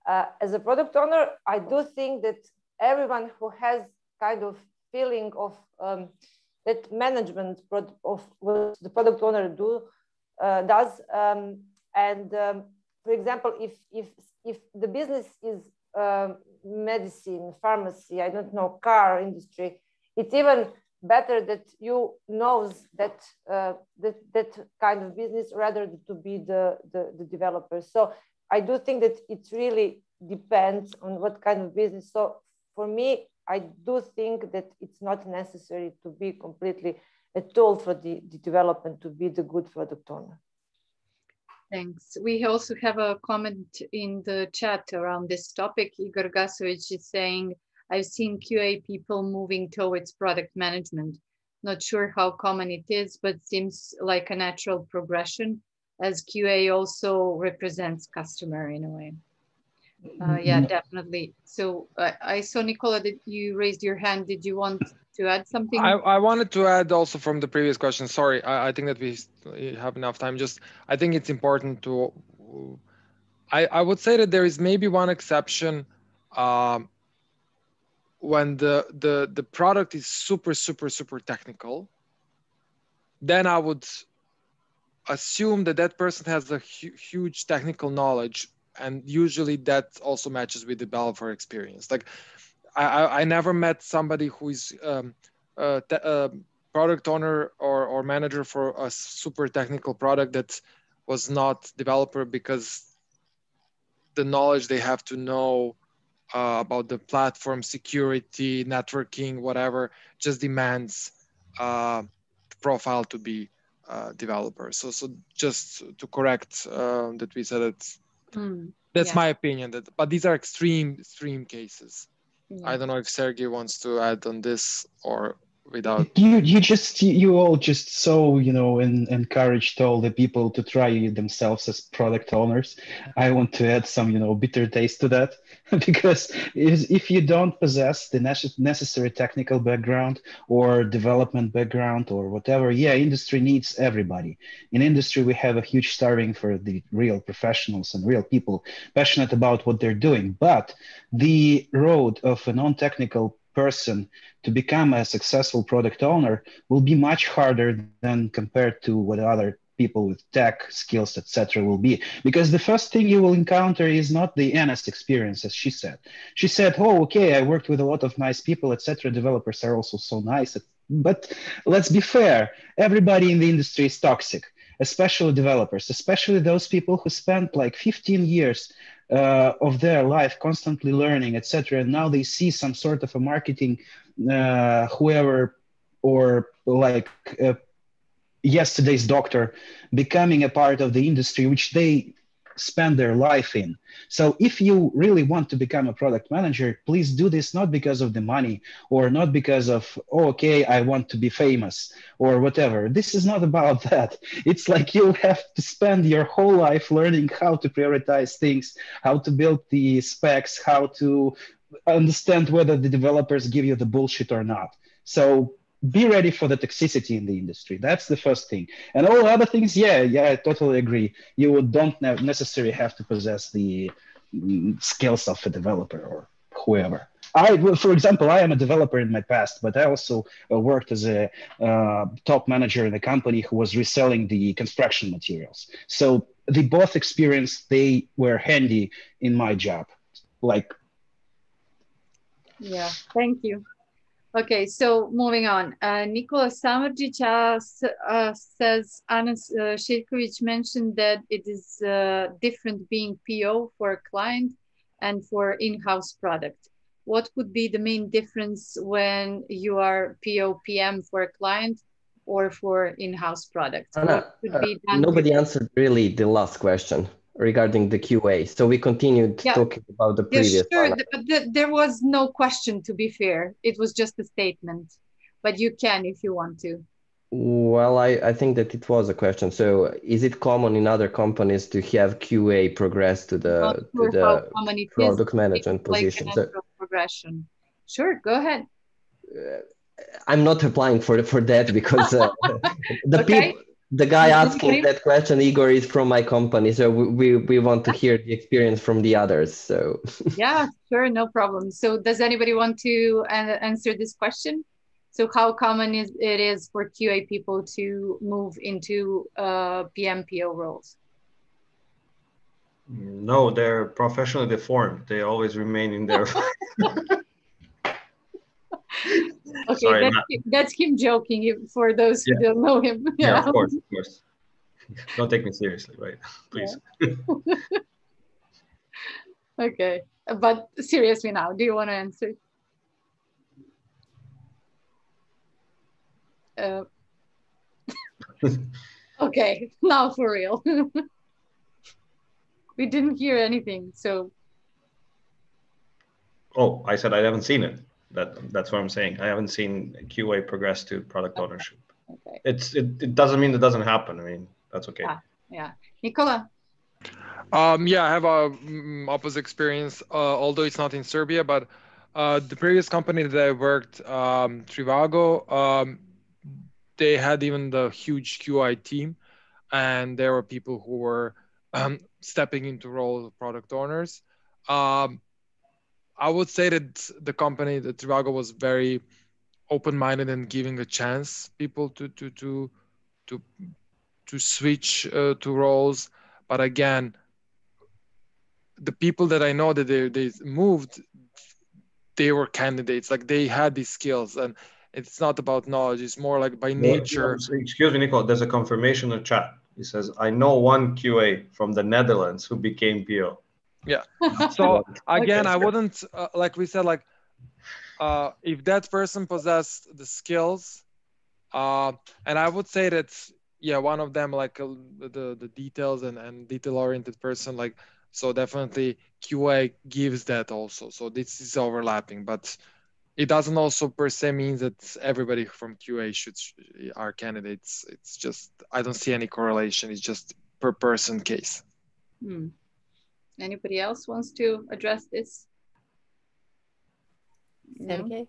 As a product owner, I do think that everyone who has kind of feeling of that management of what the product owner does, for example, if the business is medicine, pharmacy, I don't know, car industry, it's even better that you knows that kind of business rather than to be the developer. So I do think that it really depends on what kind of business. So for me, I do think that it's not necessary to be completely a tool for the development to be the good product owner. Thanks. We also have a comment in the chat around this topic. Igor Gasovic is saying, I've seen QA people moving towards product management. Not sure how common it is, but seems like a natural progression, as QA also represents customer in a way. Yeah, definitely. So I saw, Nikola, that you raised your hand. Did you want to add something? I wanted to add also from the previous question. Sorry, I think that we have enough time. Just, I think it's important to, I would say that there is maybe one exception when the product is super technical. Then I would assume that person has a huge technical knowledge, and usually that also matches with the developer experience. Like I never met somebody who is product owner or manager for a super technical product that was not developer, because the knowledge they have to know about the platform, security, networking, whatever, just demands the profile to be developer. So just to correct that we said it. That's my opinion. But these are extreme cases. Yeah. I don't know if Sergei wants to add on this or without. You all just so encouraged all the people to try themselves as product owners. I want to add some bitter taste to that, because if you don't possess the necessary technical background or development background or whatever, industry needs everybody. In industry, we have a huge starving for the real professionals and real people passionate about what they're doing. But the road of a non-technical person to become a successful product owner will be much harder than compared to what other people with tech skills, etc. will be. Because the first thing you will encounter is not the NS experience, as she said. She said, oh, okay, I worked with a lot of nice people, etc. Developers are also so nice. but let's be fair. Everybody in the industry is toxic, especially developers, especially those people who spent like 15 years of their life constantly learning, etc. And now they see some sort of a marketing, whoever, or like yesterday's doctor becoming a part of the industry, which they spend their life in. So if you really want to become a product manager, please do this not because of the money or not because of, oh, okay, I want to be famous or whatever. This is not about that. It's like you have to spend your whole life learning how to prioritize things, how to build the specs, how to understand whether the developers give you the bullshit or not. So be ready for the toxicity in the industry. That's the first thing. And all other things, yeah, I totally agree. You don't necessarily have to possess the skills of a developer or whoever. For example, I am a developer in my past, but I also worked as a top manager in a company who was reselling the construction materials. So the both experience, they were handy in my job. Like, yeah, thank you. Okay, so moving on. Nikola Samardžić says, Anna Šiljković mentioned that it is different being PO for a client and for in-house product. What would be the main difference when you are PO PM for a client or for in-house product? Anna, nobody answered really the last question regarding the QA. So we continued talking about the previous one. There was no question, to be fair. It was just a statement, but you can if you want to. Well, I think that it was a question. So is it common in other companies to have QA progress to the product management position? Like progression. Sure, go ahead. I'm not applying for that because the guy asking that question, Igor, is from my company, so we want to hear the experience from the others. So yeah, sure, no problem. So does anybody want to answer this question? So how common it is for QA people to move into PMPO roles? No, they're professionally deformed. They always remain in their. Okay, sorry, that's him joking for those who don't know him. Yeah, of course. Don't take me seriously, right? Please. Yeah. Okay, but seriously now, do you want to answer? Okay, now for real. We didn't hear anything, so. Oh, I said I haven't seen it. That's what I'm saying. I haven't seen QA progress to product ownership. Okay. It doesn't mean it doesn't happen. I mean, that's okay. Yeah. Nikola? Yeah, I have a opposite experience, although it's not in Serbia, but the previous company that I worked, Trivago, they had even the huge QI team, and there were people who were stepping into roles of product owners. I would say that the company, the Trivago, was very open-minded and giving a chance people to switch to roles. But again, the people that I know that they moved, they were candidates. Like they had these skills, and it's not about knowledge. It's more like by nature. Excuse me, Nikola. There's a confirmation in the chat. He says, "I know one QA from the Netherlands who became PO." Yeah. So again, I wouldn't like we said, like if that person possessed the skills, and I would say that one of them, like the details and detail oriented person, like, so definitely QA gives that also. So this is overlapping, but it doesn't also per se mean that everybody from QA are candidates. It's just, I don't see any correlation. It's just per person case. Anybody else wants to address this? Sergei?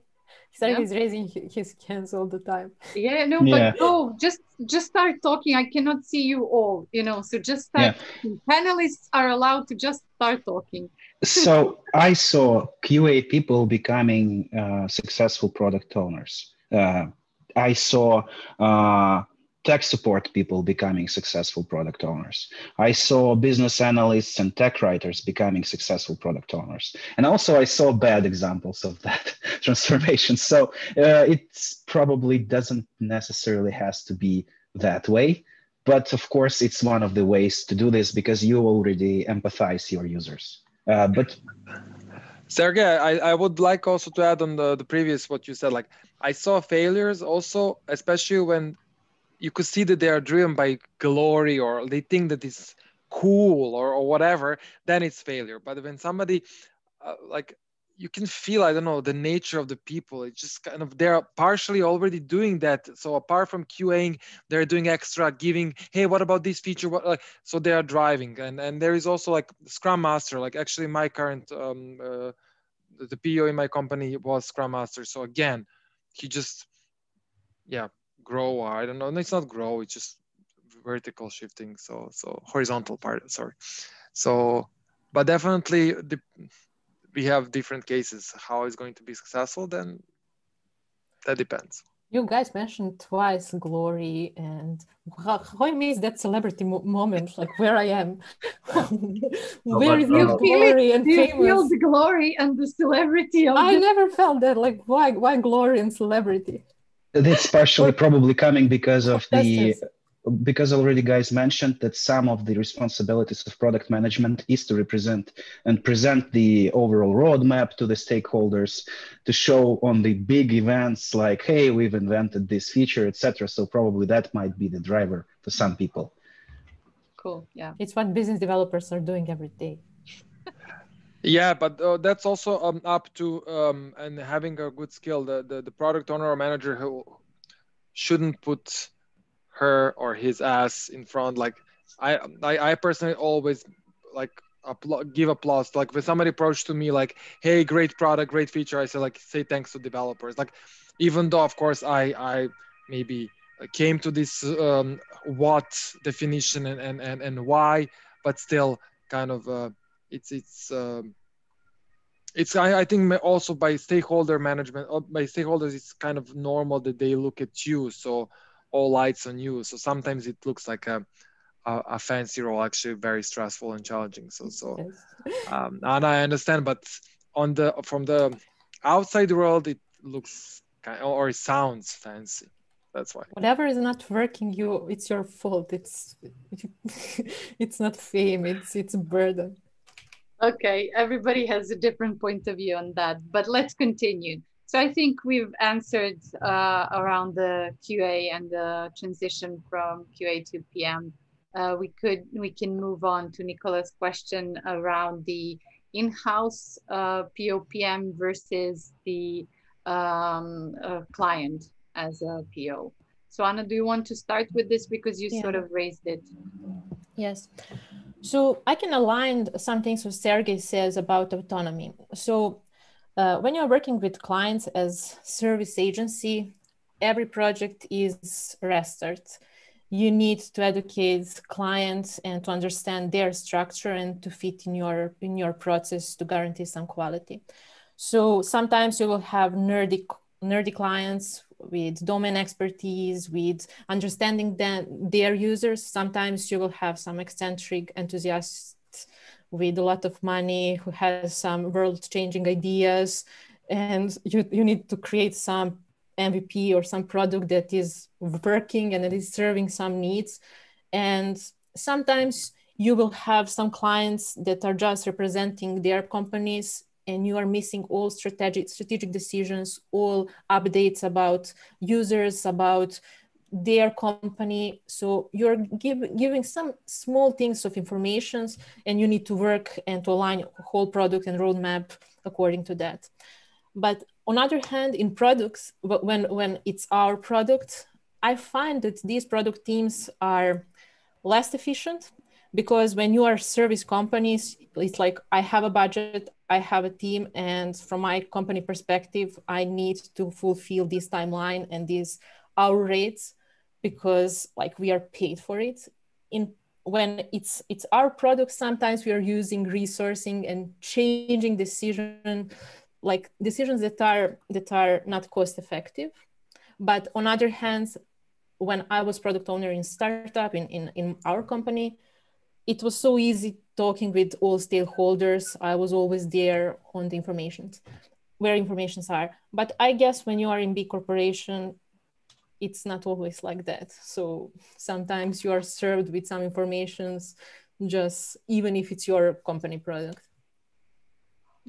Sergei is raising his hands all the time. Yeah, no, but no, just start talking. I cannot see you all, so just start. Panelists are allowed to just start talking. So I saw QA people becoming successful product owners. I saw tech support people becoming successful product owners. I saw business analysts and tech writers becoming successful product owners. And also I saw bad examples of that transformation. So it's probably doesn't necessarily has to be that way. But of course, it's one of the ways to do this because you already empathize your users. But Sergei, I would like also to add on the previous what you said. Like I saw failures also, especially when you could see that they are driven by glory or they think that it's cool or whatever, then it's failure. But when somebody like you can feel, I don't know, the nature of the people. It's just kind of, they're partially already doing that. So apart from QAing, they're doing extra, giving, hey, what about this feature? What, like, so they are driving. And there is also like Scrum Master, like actually my current, the PO in my company was Scrum Master. So again, he just, yeah, grow, I don't know. No, it's not grow, it's just vertical shifting. So horizontal part, sorry. So, but definitely we have different cases. How it's going to be successful, then that depends. You guys mentioned twice glory, and how I miss that celebrity moment, like where I am. Where is the glory and famous? You feel the glory and the celebrity of I never felt that, like why glory and celebrity? That's partially probably coming because of because already guys mentioned that some of the responsibilities of product management is to represent and present the overall roadmap to the stakeholders, to show on the big events like, hey, we've invented this feature, etc. So probably that might be the driver for some people. Cool, yeah. It's what business developers are doing every day. Yeah, but that's also up to and having a good skill. The product owner or manager who shouldn't put her or his ass in front. Like I personally always like give applause. Like when somebody approached to me like, hey, great product, great feature, I say thanks to developers. Like even though of course I maybe came to this what definition and why, but still kind of it's I think also by stakeholder management or by stakeholders, it's kind of normal that they look at you. So all lights on you. So sometimes it looks like a fancy role, actually very stressful and challenging. So and I understand, but from the outside world, it looks or it sounds fancy. That's why. Whatever is not working, it's your fault. It's not fame. It's a burden. Okay, everybody has a different point of view on that, but let's continue. So I think we've answered around the QA and the transition from QA to PM. We can move on to Nikola's question around the in-house PO/PM versus the client as a PO. So Anna, do you want to start with this because you sort of raised it? Yes. So I can align some things what Sergei says about autonomy. So when you're working with clients as service agency, every project is restart. You need to educate clients and to understand their structure and to fit in your process to guarantee some quality. So sometimes you will have nerdy clients with domain expertise, with understanding their users. Sometimes you will have some eccentric enthusiasts with a lot of money who has some world-changing ideas, and you need to create some MVP or some product that is working and that is serving some needs. And sometimes you will have some clients that are just representing their companies, and you are missing all strategic decisions, all updates about users, about their company. So you're giving some small things of information, and you need to work and to align whole product and roadmap according to that. But on the other hand, in products, when it's our product, I find that these product teams are less efficient, because when you are service companies, it's like I have a budget, I have a team, and from my company perspective, I need to fulfill this timeline and these hour rates because like we are paid for it. When it's our product, sometimes we are using resourcing and changing decisions that are not cost effective. But on other hands, when I was product owner in startup in our company, it was so easy talking with all stakeholders. I was always there on the informations, where informations are. But I guess when you are in big corporation, it's not always like that. So sometimes you are served with some informations, just even if it's your company product.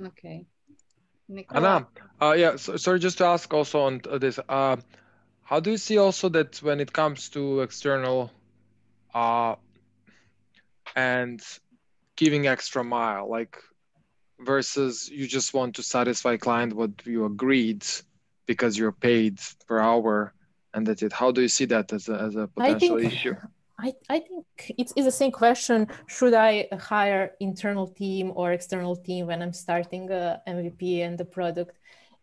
Okay. Nikola. Anna, yeah, sorry, just to ask also on this. How do you see also that when it comes to external and giving extra mile, like versus you just want to satisfy client what you agreed because you're paid per hour and that's it? How do you see that as a potential issue? I think it's the same question. Should I hire internal team or external team when I'm starting a MVP and the product?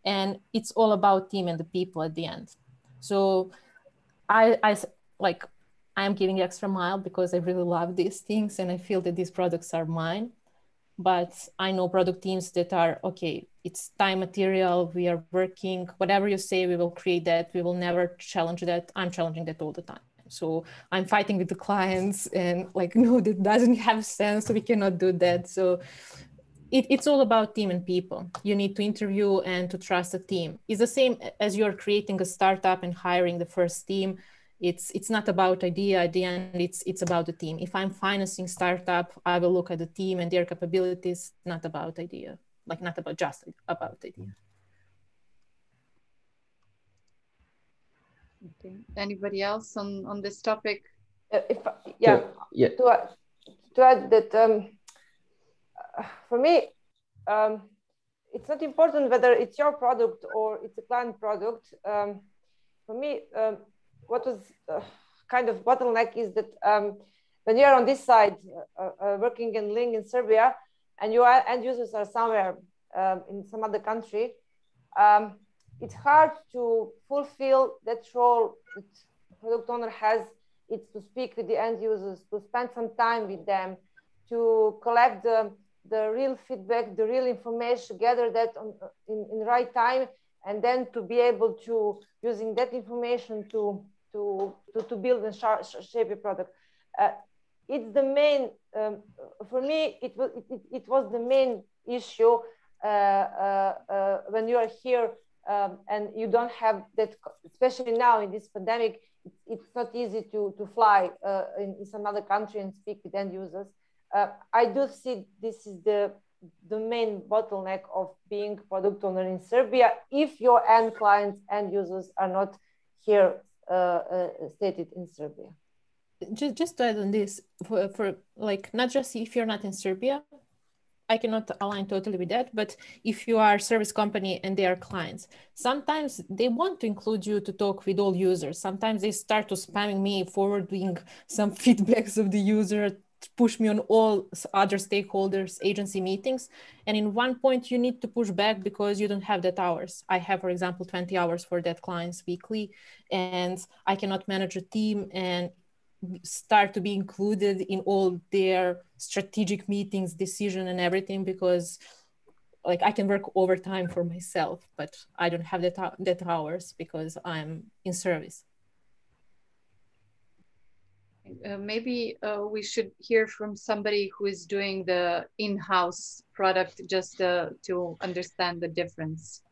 And it's all about team and the people at the end. So I'm giving extra mile because I really love these things and I feel that these products are mine. But I know product teams that are, okay, it's time material, we are working, whatever you say, we will create that. We will never challenge that. I'm challenging that all the time. So I'm fighting with the clients and like, no, that doesn't have sense. So we cannot do that. So it's all about team and people. You need to interview and to trust the team. It's the same as you're creating a startup and hiring the first team. It's not about idea at the end, it's about the team. If I'm financing startup, I will look at the team and their capabilities, not about idea, like not about just about idea. Okay. Anybody else on this topic? To add that for me, it's not important whether it's your product or it's a client product. For me, what was kind of bottleneck is that when you're on this side working in Link in Serbia and your end users are somewhere in some other country, it's hard to fulfill that role that product owner has. It's to speak with the end users, to spend some time with them, to collect the real feedback, the real information, gather that in the right time, and then to be able to, using that information to build and shape a product. It's the main, for me, it was the main issue when you are here and you don't have that, especially now in this pandemic, it's not easy to fly in some other country and speak with end users. I do see this is the main bottleneck of being product owner in Serbia if your end clients and users are not here stated in Serbia. Just to add on this, for like not just if you're not in Serbia, I cannot align totally with that, but if you are a service company and they are clients, sometimes they want to include you to talk with all users. Sometimes they start to spamming me, forwarding some feedbacks of the user, push me on all other stakeholders, agency meetings. And in one point you need to push back because you don't have that hours. I have, for example, 20 hours for that clients weekly, and I cannot manage a team and start to be included in all their strategic meetings, decision and everything, because like I can work overtime for myself, but I don't have that hours because I'm in service. Maybe we should hear from somebody who is doing the in-house product just to understand the difference.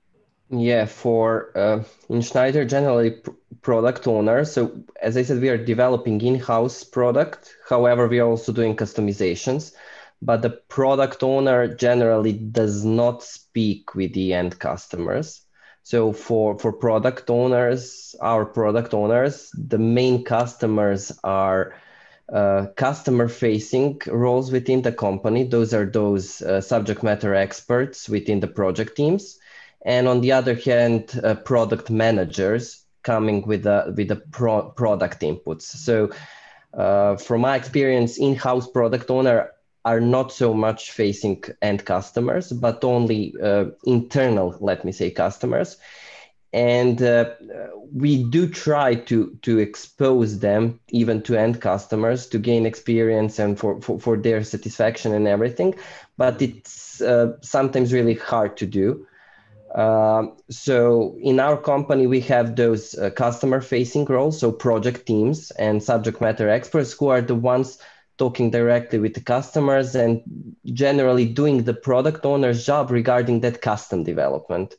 Yeah, for in Schneider, generally product owner. So as I said, we are developing in-house product. However, we are also doing customizations, but the product owner generally does not speak with the end customers. So for product owners, our product owners, the main customers are customer-facing roles within the company. Those are those subject matter experts within the project teams. And on the other hand, product managers coming with the product inputs. So from my experience, in-house product owner are not so much facing end customers, but only internal, let me say, customers. And we do try to expose them even to end customers to gain experience and for their satisfaction and everything. But it's sometimes really hard to do. So in our company, we have those customer-facing roles, so project teams and subject matter experts who are the ones talking directly with the customers and generally doing the product owner's job regarding that custom development.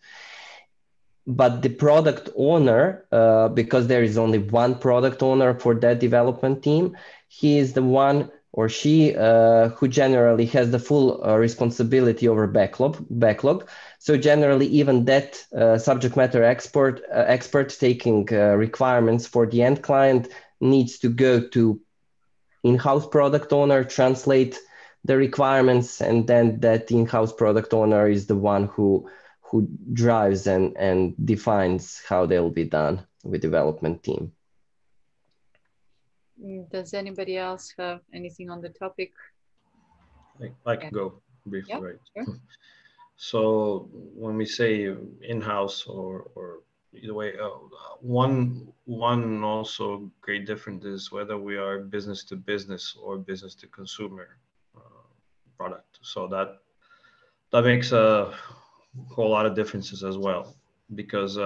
But the product owner, because there is only one product owner for that development team, he is the one or she who generally has the full responsibility over backlog. So generally, even that subject matter expert taking requirements for the end client needs to go to in-house product owner, translate the requirements, and then that in-house product owner is the one who drives and defines how they'll be done with development team. Does anybody else have anything on the topic? I can go briefly, yeah, right? Sure. So when we say in-house or either way, one also great difference is whether we are business to business or business to consumer product. So that makes a whole lot of differences as well, because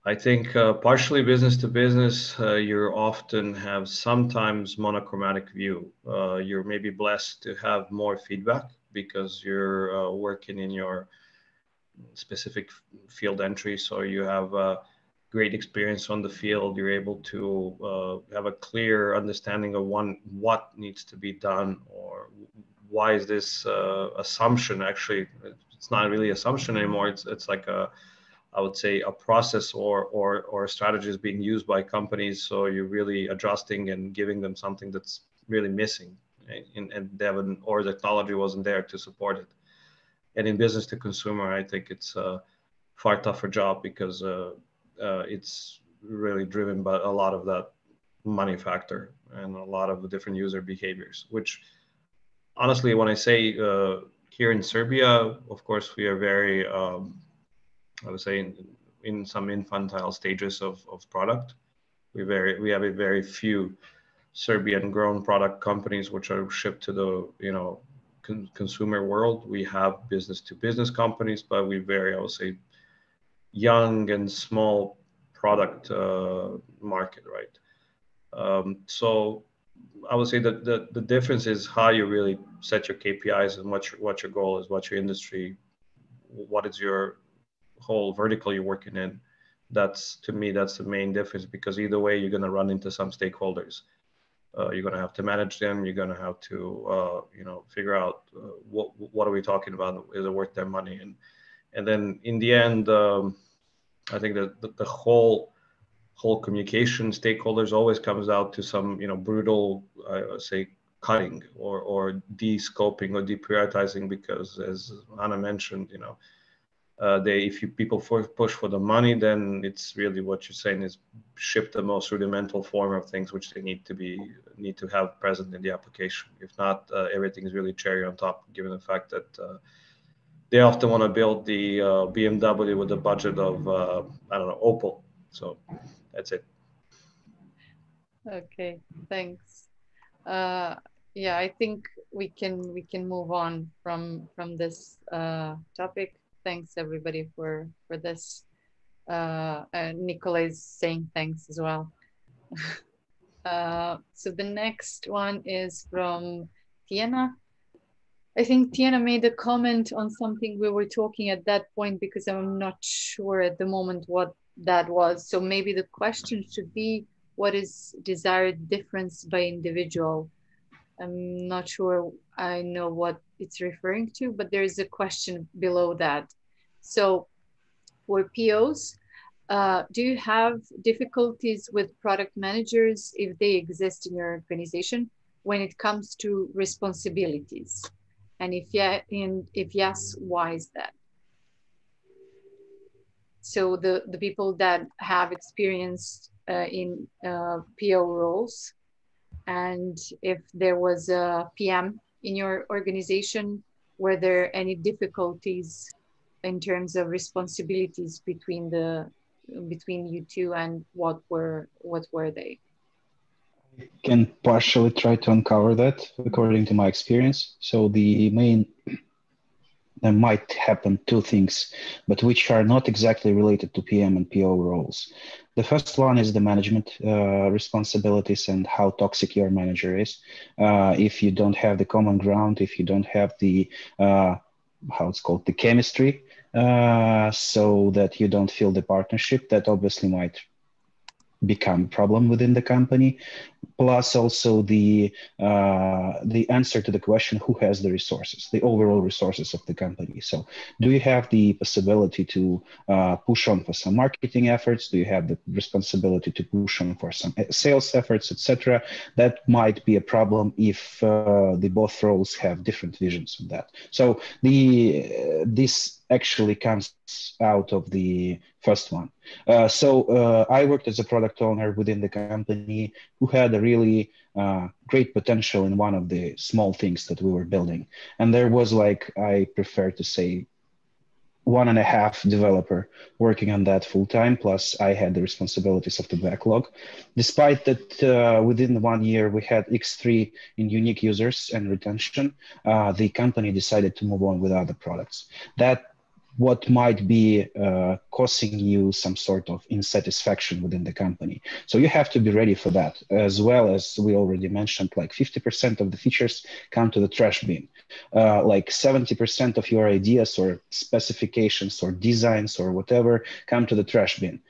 I think partially business to business, you often have sometimes monochromatic view. You're maybe blessed to have more feedback because you're working in your specific field entry. So you have a great experience on the field. You're able to have a clear understanding of what needs to be done, or why is this assumption actually, it's not really assumption anymore. It's like I would say a process or a strategy is being used by companies. So you're really adjusting and giving them something that's really missing, right? And they haven't, or the technology wasn't there to support it. And in business to consumer, I think it's a far tougher job because it's really driven by a lot of that money factor and a lot of the different user behaviors, which honestly, when I say here in Serbia, of course, we are very, I would say in some infantile stages of product. We have a very few Serbian grown product companies which are shipped to the consumer world. We have business to business companies, but we very, I would say, young and small product market, right? So I would say that the difference is how you really set your KPIs and what your goal is, what your industry, what is your whole vertical you're working in. That's, to me, that's the main difference, because either way you're going to run into some stakeholders. You're going to have to manage them. You're going to have to figure out what are we talking about, is it worth their money, and then in the end I think that the whole communication stakeholders always comes out to some brutal say cutting or de-scoping or deprioritizing, because as Anna mentioned, if people push for the money, then it's really what you're saying is ship the most rudimental form of things which they need to have present in the application. If not, everything is really cherry on top, given the fact that they often want to build the BMW with the budget of I don't know, Opel. So that's it. Okay, thanks. Yeah, I think we can move on from this topic. Thanks everybody for this. Nikola is saying thanks as well. So the next one is from Tiana. I think Tiana made a comment on something we were talking at that point, because I'm not sure at the moment what that was. So maybe the question should be, what is desired difference by individual? I'm not sure I know what it's referring to, but there is a question below that. So for POs, do you have difficulties with product managers, if they exist in your organization, when it comes to responsibilities? And if yes, why is that? So the people that have experience in PO roles, and if there was a PM in your organization, were there any difficulties in terms of responsibilities between you two, and what were they? I can partially try to uncover that according to my experience. So the there might happen two things, but which are not exactly related to PM and PO roles. The first one is the management responsibilities and how toxic your manager is. If you don't have the common ground, if you don't have the, how it's called, the chemistry, so that you don't feel the partnership, that obviously might become a problem within the company. Plus also the answer to the question, who has the resources, the overall resources of the company. So do you have the possibility to push on for some marketing efforts? Do you have the responsibility to push on for some sales efforts, etc.? That might be a problem if the both roles have different visions of that. So this actually comes out of the first one. So I worked as a product owner within the company who had a really great potential in one of the small things that we were building. And there was, like, I prefer to say, 1.5 developer working on that full time, plus I had the responsibilities of the backlog. Despite that, within 1 year, we had X3 in unique users and retention, the company decided to move on with other products. That what might be causing you some sort of insatisfaction within the company. So you have to be ready for that, as well as we already mentioned, like 50% of the features come to the trash bin. Like 70% of your ideas or specifications or designs or whatever come to the trash bin.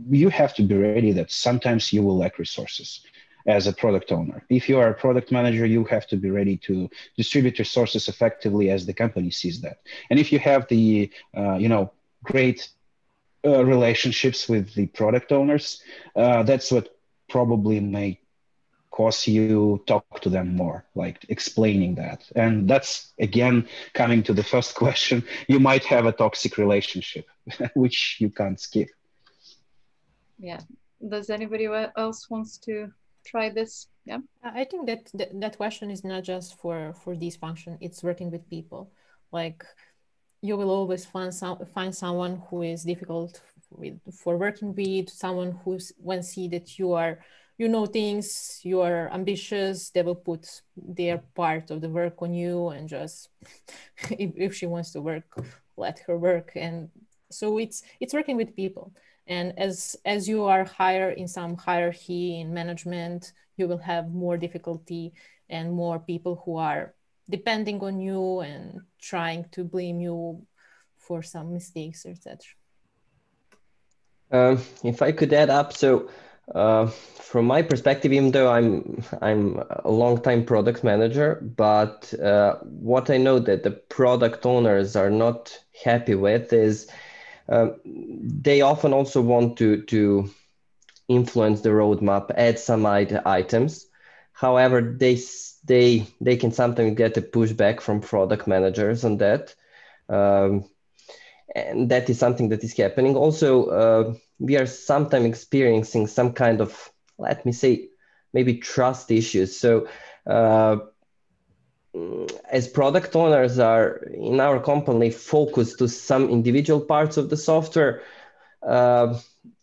You have to be ready that sometimes you will lack resources as a product owner. If you are a product manager, you have to be ready to distribute resources effectively as the company sees that. And if you have the, great relationships with the product owners, that's what probably may cause you talk to them more, like explaining that. And that's, again, coming to the first question, you might have a toxic relationship, which you can't skip. Yeah. Does anybody else wants to try this? Yeah, I think that question is not just for this function. It's working with people. Like, you will always find someone who is difficult for working with, someone who's, when see that you know things, you are ambitious, they will put their part of the work on you, and just if she wants to work, let her work. And so it's working with people. And as you are higher in some hierarchy in management, you will have more difficulty and more people who are depending on you and trying to blame you for some mistakes, etc. If I could add up, so from my perspective, even though I'm a long-time product manager, but what I know that the product owners are not happy with is they often also want to influence the roadmap, add some items. However, they can sometimes get a pushback from product managers on that. And that is something that is happening. Also, we are sometimes experiencing some kind of, let me say, maybe trust issues. So as product owners are in our company focused to some individual parts of the software,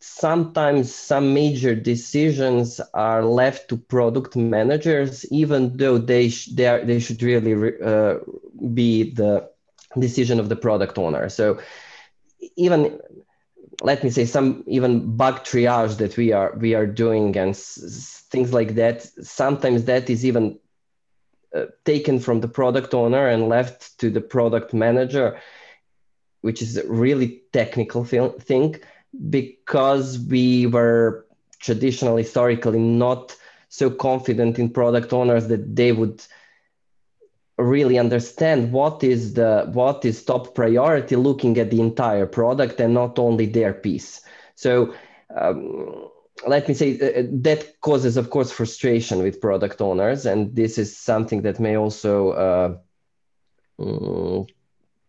sometimes some major decisions are left to product managers, even though they should really be the decision of the product owner. So even, let me say, some even bug triage that we are doing and things like that, sometimes that is even taken from the product owner and left to the product manager, which is a really technical thing, because we were traditionally, historically, not so confident in product owners that they would really understand what is top priority, looking at the entire product and not only their piece. So let me say that causes, of course, frustration with product owners, and this is something that may also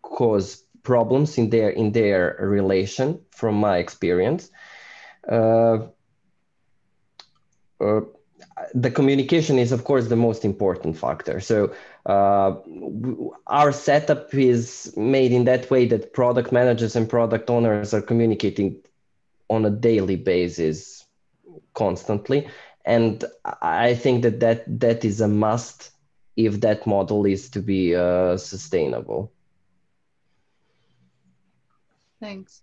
cause problems in their relation, from my experience. The communication is, of course, the most important factor. So our setup is made in that way that product managers and product owners are communicating on a daily basis, constantly. And I think that is a must if that model is to be sustainable. Thanks.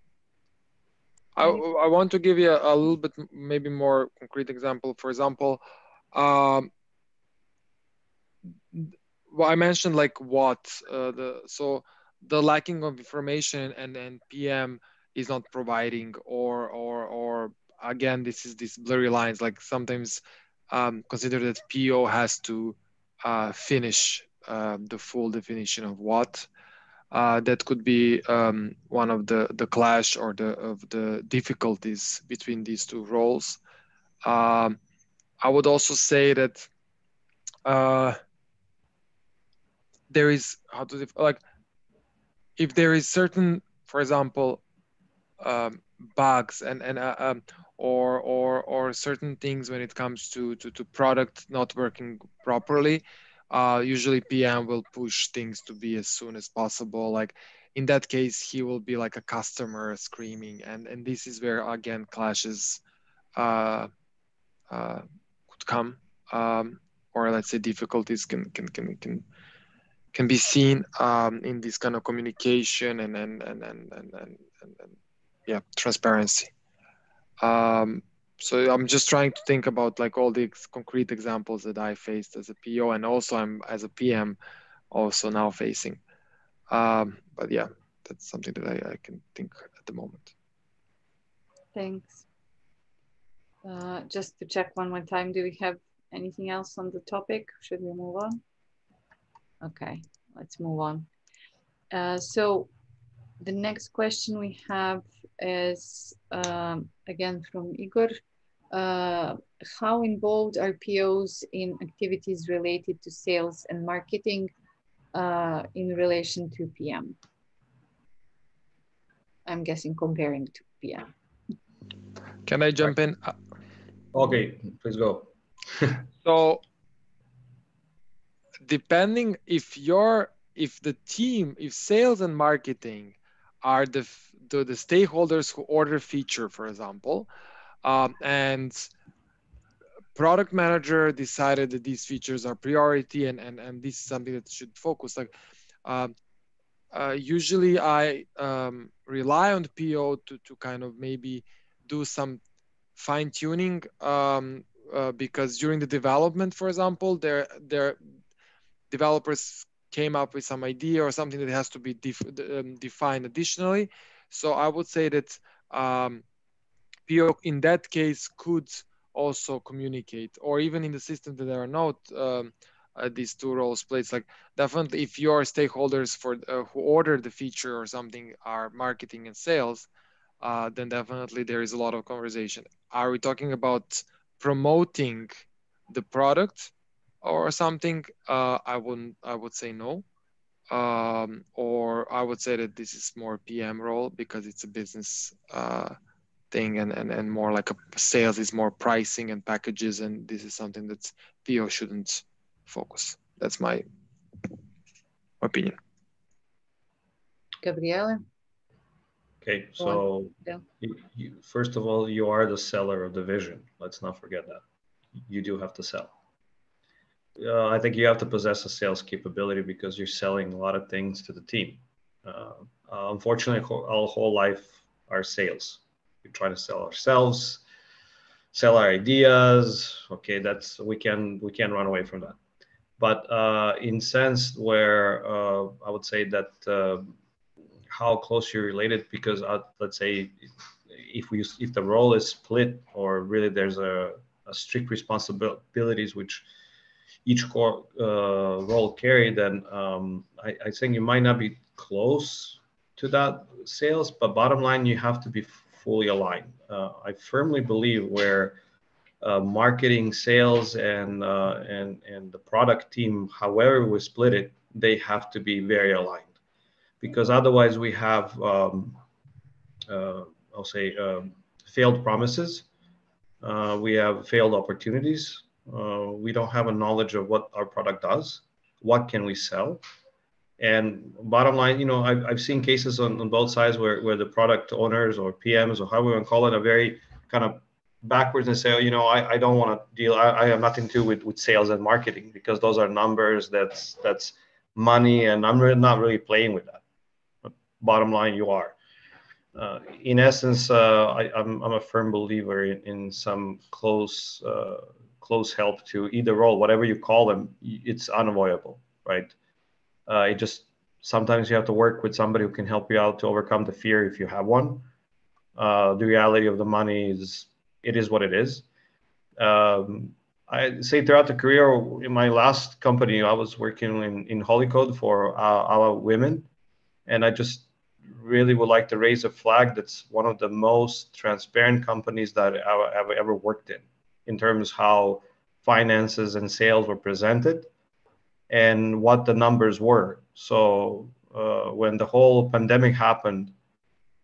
I want to give you a little bit maybe more concrete example. For example, well, I mentioned like what so the lacking of information and PM is not providing, or again, this is these blurry lines. Like sometimes consider that PO has to finish the full definition of what. That could be one of the clash or the difficulties between these two roles. I would also say that there is like if there is certain, for example, bugs or certain things when it comes to product not working properly. Usually PM will push things to be as soon as possible. Like in that case, he will be like a customer screaming, and this is where again clashes could come, or let's say difficulties can be seen in this kind of communication and yeah, transparency. So I'm just trying to think about like all the concrete examples that I faced as a PO, and also I'm as a PM also now facing. But yeah, that's something that I can think at the moment. Thanks. Just to check one more time, do we have anything else on the topic? Should we move on? Okay, let's move on. So the next question we have is again from Igor. How involved are POs in activities related to sales and marketing in relation to PM? I'm guessing comparing to PM. Can I jump in? Okay, please go. So depending if the team, if sales and marketing are the stakeholders who order feature, for example, and product manager decided that these features are priority and this is something that should focus. Like usually I rely on the PO to kind of maybe do some fine tuning because during the development, for example, their developers came up with some idea or something that has to be defined additionally. So I would say that PO in that case could also communicate, or even in the system that there are not these two roles played. Like definitely if your stakeholders for who order the feature or something are marketing and sales, then definitely there is a lot of conversation. Are we talking about promoting the product or something? I would say no. Or I would say that this is more PM role because it's a business thing and more like a sales is more pricing and packages, and this is something that PO shouldn't focus. That's my opinion. Gabriele? Okay, so first of all, you are the seller of the vision. Let's not forget that. You do have to sell. I think you have to possess a sales capability because you're selling a lot of things to the team. Unfortunately, our whole life are sales. We try to sell ourselves, sell our ideas. Okay, we can run away from that. But in sense where I would say that how close you're related, because let's say if the role is split or really there's a strict responsibilities which each role carry, then I think you might not be close to that sales, but bottom line, you have to be fully aligned. I firmly believe where marketing, sales, and the product team, however we split it, they have to be very aligned, because otherwise we have, I'll say, failed promises. We have failed opportunities. We don't have a knowledge of what our product does. What can we sell? And bottom line, I've seen cases on both sides where the product owners or PMs or however you want to call it are very kind of backwards and say, oh, you know, I don't want to deal. I have nothing to do with sales and marketing, because those are numbers. That's money, and I'm not really playing with that. But bottom line, you are. In essence, I'm a firm believer in some close help to either role, whatever you call them. It's unavoidable, right? It just sometimes you have to work with somebody who can help you out to overcome the fear if you have one. The reality of the money is, it is what it is. I say throughout the career, in my last company, I was working in Holy Code for our women, and I just really would like to raise a flag. That's one of the most transparent companies that I've ever worked in terms of how finances and sales were presented and what the numbers were. So when the whole pandemic happened,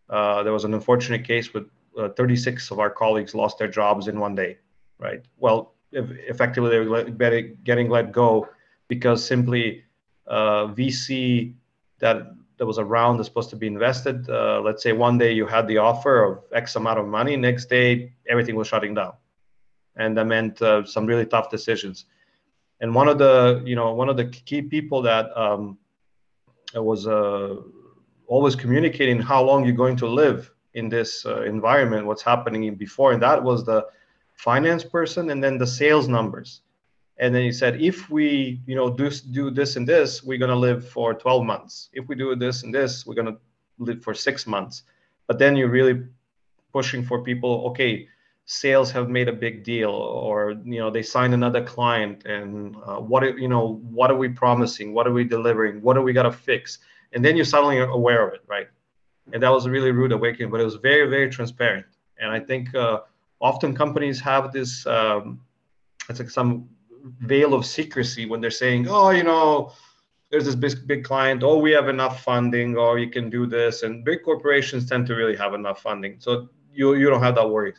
there was an unfortunate case with 36 of our colleagues lost their jobs in one day, right? Well, effectively they were getting let go because simply VC that was a round that's supposed to be invested. Let's say one day you had the offer of X amount of money, next day everything was shutting down, and that meant some really tough decisions. And one of the key people that was always communicating how long you're going to live in this environment, what's happening before, and that was the finance person, and then the sales numbers. And then he said, if we do this and this, we're going to live for 12 months. If we do this and this, we're going to live for 6 months. But then you're really pushing for people, okay, sales have made a big deal, or they signed another client, and what are we promising, what are we delivering, what do we got to fix? And then you're suddenly aware of it, right? And that was a really rude awakening, but it was very, very transparent. And I think often companies have this it's like some veil of secrecy when they're saying, oh, there's this big client, oh, we have enough funding, or you can do this. And big corporations tend to really have enough funding, so you don't have that worry.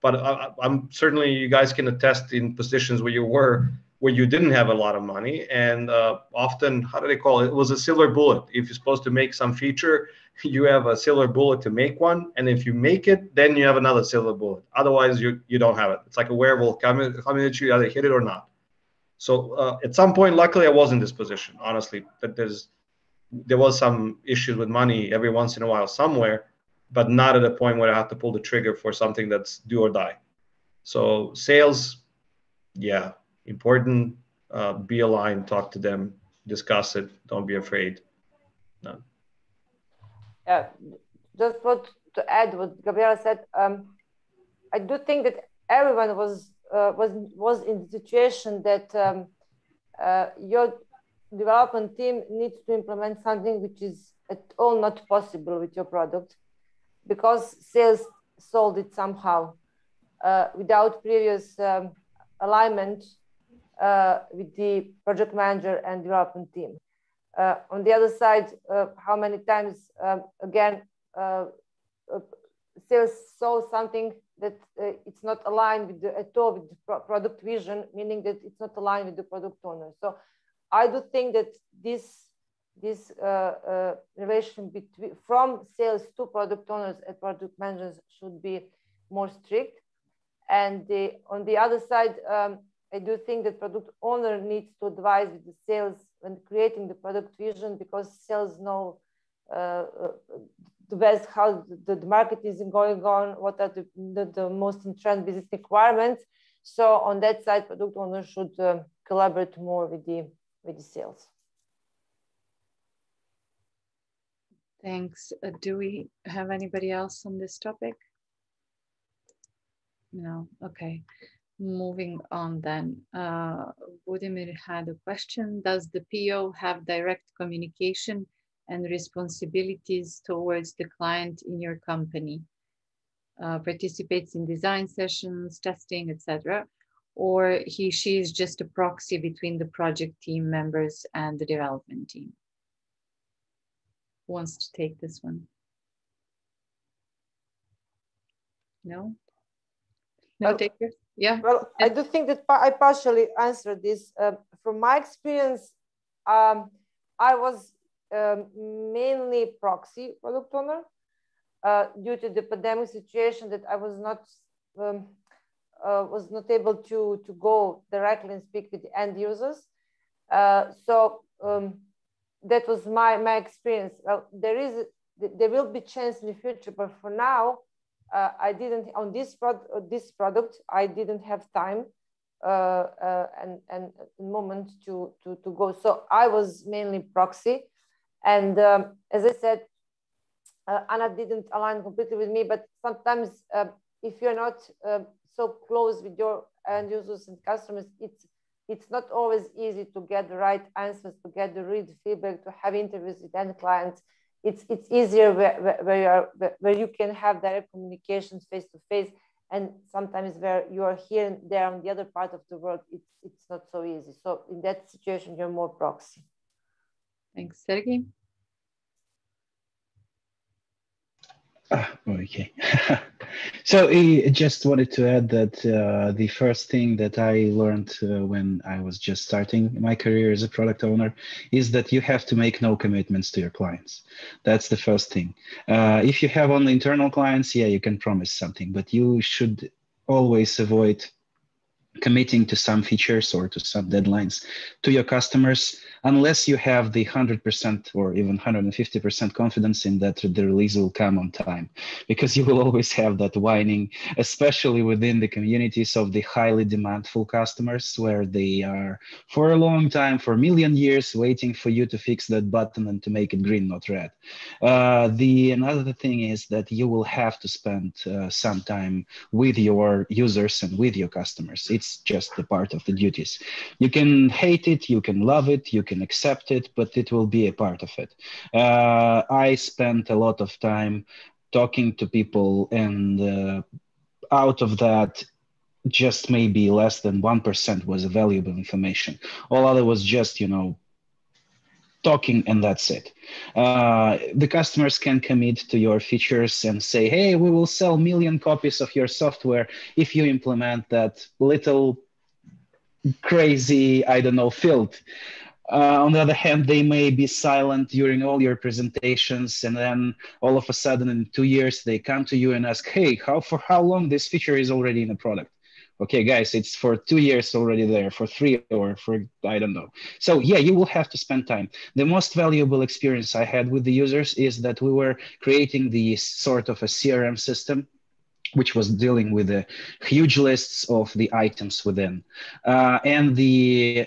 But I'm certainly, you guys can attest in positions where you didn't have a lot of money, and often, how do they call it? It was a silver bullet. If you're supposed to make some feature, you have a silver bullet to make one, and if you make it, then you have another silver bullet. Otherwise, you don't have it. It's like a werewolf coming at you, either hit it or not. So at some point, luckily, I was in this position. Honestly, that there was some issues with money every once in a while somewhere, but not at a point where I have to pull the trigger for something that's do or die. So sales, yeah, important. Be aligned, talk to them, discuss it. Don't be afraid. No. Yeah, just to add what Gabriele said, I do think that everyone was in the situation that your development team needs to implement something which is at all not possible with your product, because sales sold it somehow without previous alignment with the project manager and development team. On the other side, how many times, again, sales saw something that it's not aligned at all with the product vision, meaning that it's not aligned with the product owner. So I do think that this relation between from sales to product owners and product managers should be more strict. And on the other side, I do think that product owner needs to advise with the sales when creating the product vision, because sales know the best how the market is going on, what are the most in trend business requirements. So on that side, product owner should collaborate more with the sales. Thanks. Do we have anybody else on this topic? No. Okay. Moving on then. Budimir had a question. Does the PO have direct communication and responsibilities towards the client in your company? Participates in design sessions, testing, etc. Or she is just a proxy between the project team members and the development team? Who wants to take this one? No? No takers? Yeah. Well, I do think that I partially answered this. From my experience, I was mainly proxy product owner due to the pandemic situation, that I was not was not able to go directly and speak with the end users. That was my experience. There will be chance in the future, but for now, I didn't on this product. I didn't have time and moment to go. So I was mainly proxy, and as I said, Anna didn't align completely with me. But sometimes, if you're not so close with your end users and customers, it's not always easy to get the right answers, to get the real feedback, to have interviews with end clients. It's easier where you can have direct communications face to face, and sometimes where you are here and there on the other part of the world, it's not so easy. So in that situation, you're more proxy. Thanks, Sergei. Okay. So I just wanted to add that the first thing that I learned when I was just starting my career as a product owner is that you have to make no commitments to your clients. That's the first thing. If you have only internal clients, yeah, you can promise something, but you should always avoid committing to some features or to some deadlines to your customers, unless you have the 100% or even 150% confidence in that the release will come on time, because you will always have that whining, especially within the communities of the highly demandful customers, where they are for a long time, for a million years, waiting for you to fix that button and to make it green, not red. Another thing is that you will have to spend some time with your users and with your customers. It's just a part of the duties. You can hate it, you can love it, you can accept it, but it will be a part of it. I spent a lot of time talking to people, and out of that, just maybe less than 1% was valuable information. All other was just, talking, and that's it. The customers can commit to your features and say, hey, we will sell 1 million copies of your software if you implement that little crazy, I don't know, field. On the other hand, they may be silent during all your presentations, and then all of a sudden in 2 years, they come to you and ask, hey, for how long this feature is already in the product? Okay, guys, it's for 2 years already there, for 3 or for, I don't know. So yeah, you will have to spend time. The most valuable experience I had with the users is that we were creating the sort of a CRM system, which was dealing with the huge lists of the items within. And the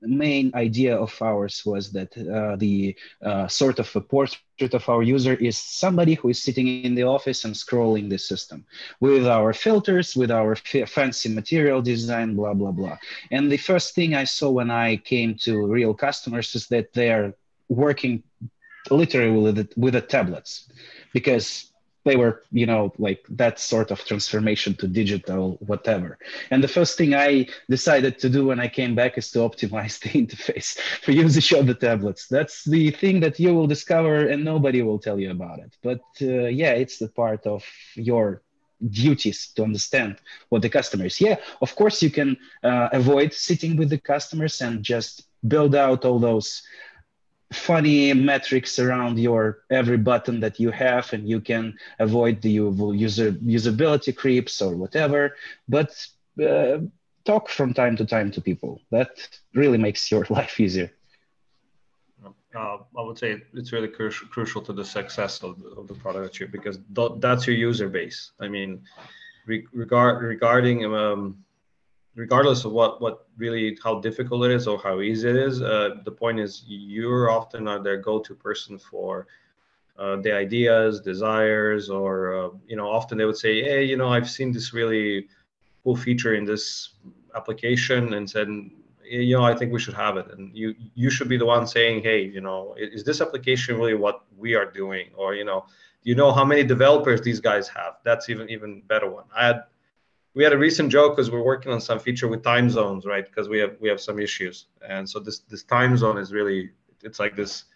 main idea of ours was that the sort of a portrait of our user is somebody who is sitting in the office and scrolling the system with our filters, with our fancy material design, blah, blah, blah. And the first thing I saw when I came to real customers is that they're working literally with the tablets, because they were, like that sort of transformation to digital, whatever. And the first thing I decided to do when I came back is to optimize the interface for usage of the tablets. That's the thing that you will discover and nobody will tell you about it. But yeah, it's the part of your duties to understand what the customer is. Yeah, of course you can avoid sitting with the customers and just build out all those funny metrics around your every button that you have, and you can avoid the usability creeps or whatever, but talk from time to time to people. That really makes your life easier. I would say it's really crucial to the success of the product, because that's your user base. I mean, regardless of what really, how difficult it is or how easy it is, the point is you're often their go-to person for the ideas, desires, or, often they would say, hey, I've seen this really cool feature in this application and said, I think we should have it. And you should be the one saying, hey, is this application really what we are doing? Or, how many developers these guys have? That's even better one. We had a recent joke because we're working on some feature with time zones, right? Because we have some issues. And so this time zone is really, it's like this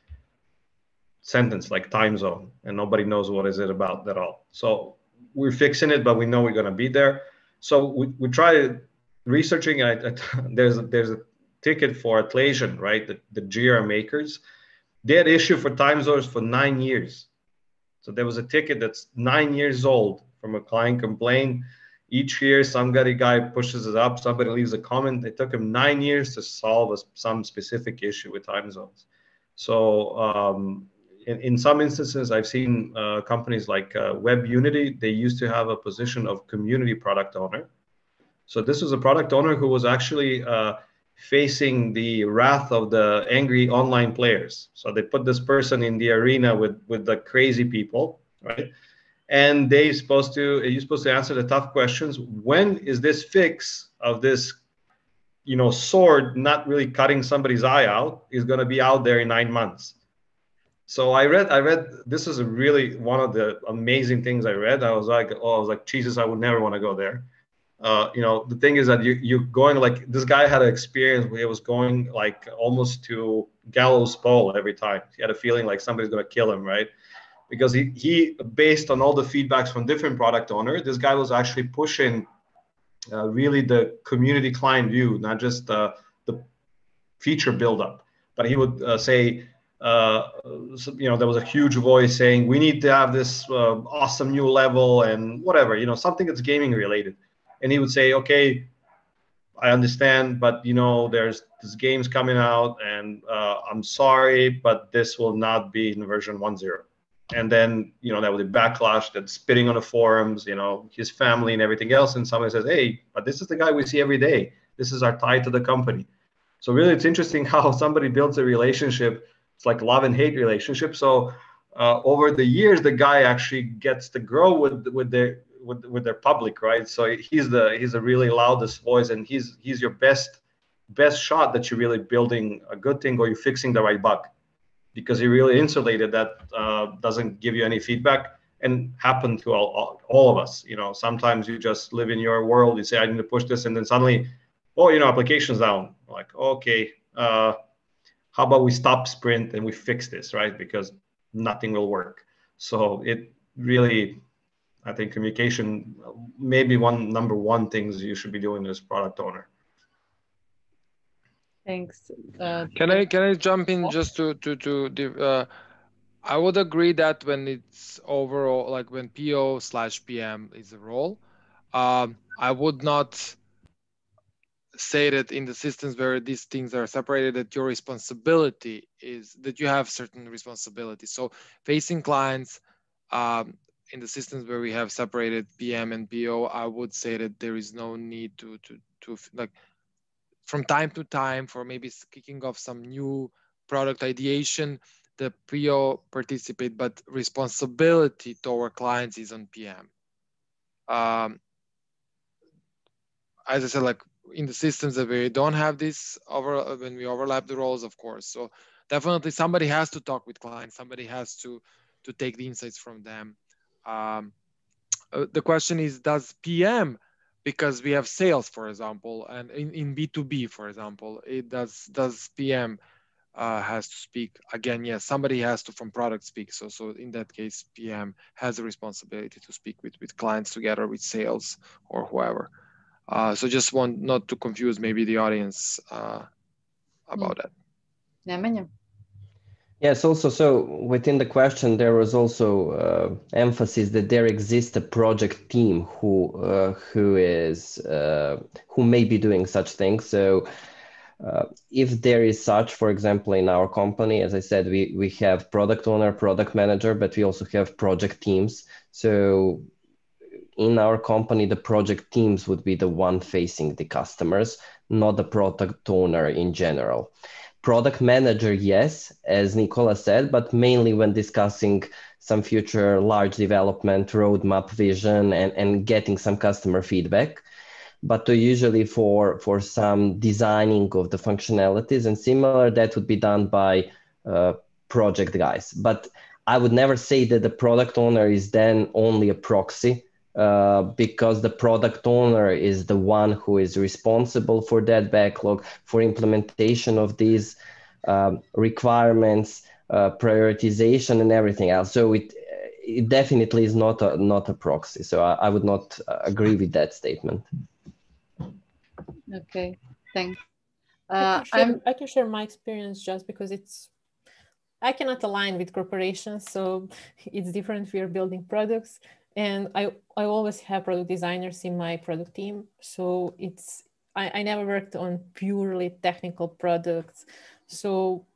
sentence, like time zone, and nobody knows what is it about at all. So we're fixing it, but we know we're going to be there. So we try researching. There's a ticket for Atlassian, right? The Jira makers. They had issue for time zones for 9 years. So there was a ticket that's 9 years old from a client complaint. Each year, somebody guy pushes it up, somebody leaves a comment. It took him 9 years to solve some specific issue with time zones. So in some instances, I've seen companies like Web Unity, they used to have a position of community product owner. So this was a product owner who was actually facing the wrath of the angry online players. So they put this person in the arena with the crazy people, right? And you're supposed to answer the tough questions. When is this fix of this, sword not really cutting somebody's eye out is going to be out there in 9 months? So I read, this is really one of the amazing things I read. I was like, Jesus, I would never want to go there. The thing is that you're going, like, this guy had an experience where he was going like almost to gallows pole every time. He had a feeling like somebody's going to kill him, right? Because he based on all the feedbacks from different product owners, this guy was actually pushing really the community client view, not just the feature buildup. But he would say, there was a huge voice saying, we need to have this awesome new level and whatever, something that's gaming related. And he would say, okay, I understand, but there's this game's coming out, and I'm sorry, but this will not be in version 1.0. And then, that would be backlash, that's spitting on the forums, his family and everything else. And somebody says, hey, but this is the guy we see every day. This is our tie to the company. So really, it's interesting how somebody builds a relationship. It's like love and hate relationship. So over the years, the guy actually gets to grow with their public, right? So he's a really loudest voice, and he's your best shot that you're really building a good thing or you're fixing the right bug. Because he really insulated that doesn't give you any feedback, and happened to all of us. Sometimes you just live in your world, you say, I need to push this, and then suddenly, application's down. Like, okay, how about we stop sprint and we fix this, right? Because nothing will work. So it really, I think communication, maybe number one things you should be doing as product owner. Thanks. Can I jump in just to I would agree that when it's overall, like when PO/PM is a role, I would not say that in the systems where these things are separated, that your responsibility is that you have certain responsibilities. So facing clients in the systems where we have separated PM and PO, I would say that there is no need to like, from time to time, for maybe kicking off some new product ideation, the PO participate, but responsibility toward clients is on PM. As I said, like in the systems that we don't have this when we overlap the roles, of course. So definitely somebody has to talk with clients. Somebody has to take the insights from them. The question is, does PM, because we have sales, for example, and in B2B, for example, it does PM has to speak again? Yes, somebody has to from product speak. So in that case, PM has a responsibility to speak with clients together with sales or whoever. So just want not to confuse maybe the audience about that. Nemanja? Yes, also, so within the question, there was also emphasis that there exists a project team who may be doing such things. So if there is such, for example, in our company, as I said, we have product owner, product manager, but we also have project teams. So in our company, the project teams would be the one facing the customers, not the product owner in general. Product manager, yes, as Nikola said, but mainly when discussing some future large development, roadmap vision, and getting some customer feedback. But usually for some designing of the functionalities and similar, that would be done by project guys. But I would never say that the product owner is then only a proxy, because the product owner is the one who is responsible for that backlog, for implementation of these requirements, prioritization, and everything else. So it definitely is not a proxy. So I would not agree with that statement. Okay, thanks. I can share my experience just because I cannot align with corporations, so it's different. We are building products. And I always have product designers in my product team. So I never worked on purely technical products. So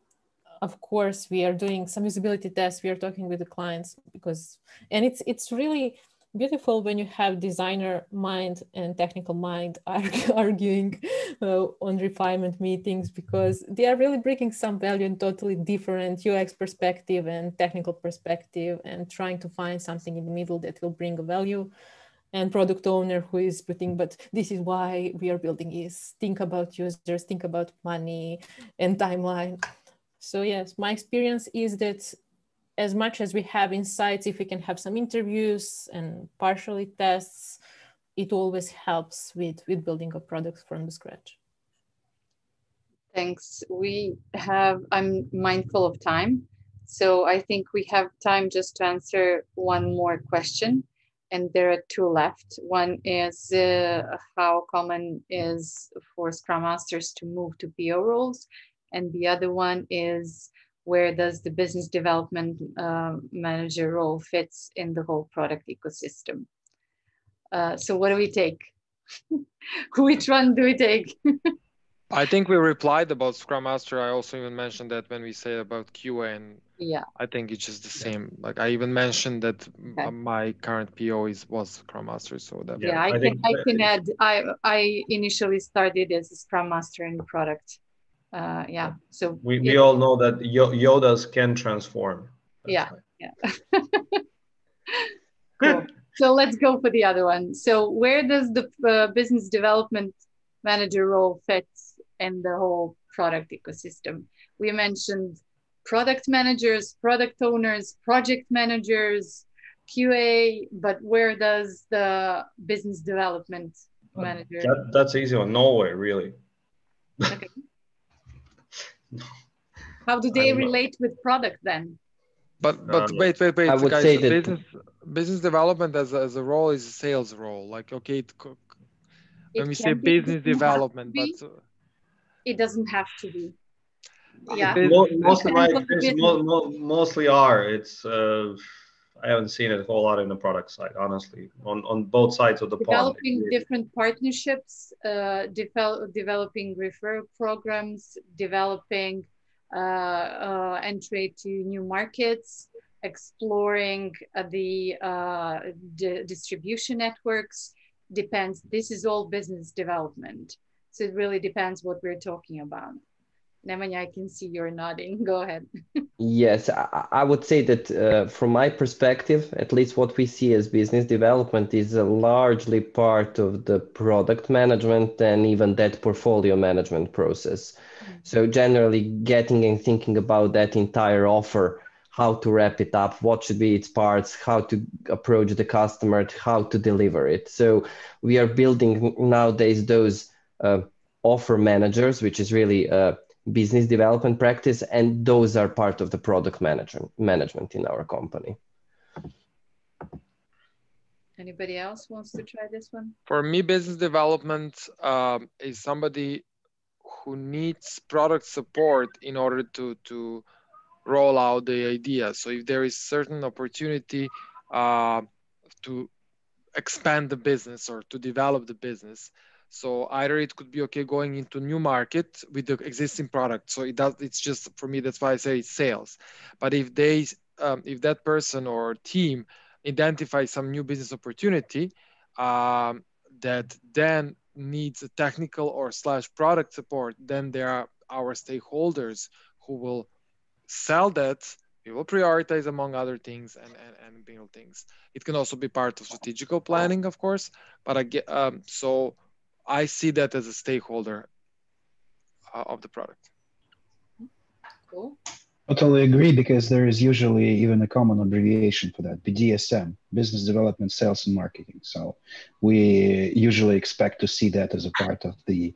of course we are doing some usability tests. We are talking with the clients and it's really beautiful when you have designer mind and technical mind arguing on refinement meetings, because they are really bringing some value in totally different UX perspective and technical perspective, and trying to find something in the middle that will bring a value. And product owner who is putting, but this is why we are building is think about users, think about money and timeline. So yes, my experience is that as much as we have insights, if we can have some interviews and partially tests, it always helps with building a product from the scratch. Thanks. I'm mindful of time. So I think we have time just to answer one more question. And there are two left. One is how common is for Scrum Masters to move to PO roles? And the other one is, where does the business development manager role fits in the whole product ecosystem? So what do we take? Which one do we take? I think we replied about Scrum Master. I also even mentioned that when we say about QA, and yeah, I think it's just the same. Like I even mentioned that my current PO was Scrum Master. So that I can add. I initially started as a Scrum Master in the product. So we all know that Yodas can transform. That's cool. So let's go for the other one. So where does the business development manager role fit in the whole product ecosystem? We mentioned product managers, product owners, project managers, QA, but where does the business development manager? That's easy one. Nowhere, really. Okay. How do they relate with product then? But wait. I would guys, say that business development as a role is a sales role. Like, okay, when we say business development, but it doesn't have to be. Yeah, most of my experience mostly are. It's I haven't seen it a whole lot in the product side, honestly, on both sides of the pond. Developing different partnerships, developing referral programs, developing entry to new markets, exploring the distribution networks. Depends. This is all business development. So it really depends what we're talking about. Nemanja, I can see you're nodding. Go ahead. Yes, I would say that from my perspective, at least what we see as business development is largely part of the product management and even that portfolio management process. So generally getting and thinking about that entire offer, how to wrap it up, what should be its parts, how to approach the customer, how to deliver it. So we are building nowadays those offer managers, which is really business development practice, and those are part of the product management in our company. Anybody else wants to try this one? For me, business development is somebody who needs product support in order to roll out the idea. So if there is certain opportunity to expand the business or to develop the business, so either it could be okay going into new market with the existing product. So it's just, for me, that's why I say it's sales. But if that person or team identifies some new business opportunity that then needs a technical or / product support, then there are our stakeholders who will sell that. We will prioritize among other things and build things. It can also be part of strategical planning, of course, but so I see that as a stakeholder of the product. Cool. Totally agree, because there is usually even a common abbreviation for that, BDSM, Business Development, Sales and Marketing. So we usually expect to see that as a part of the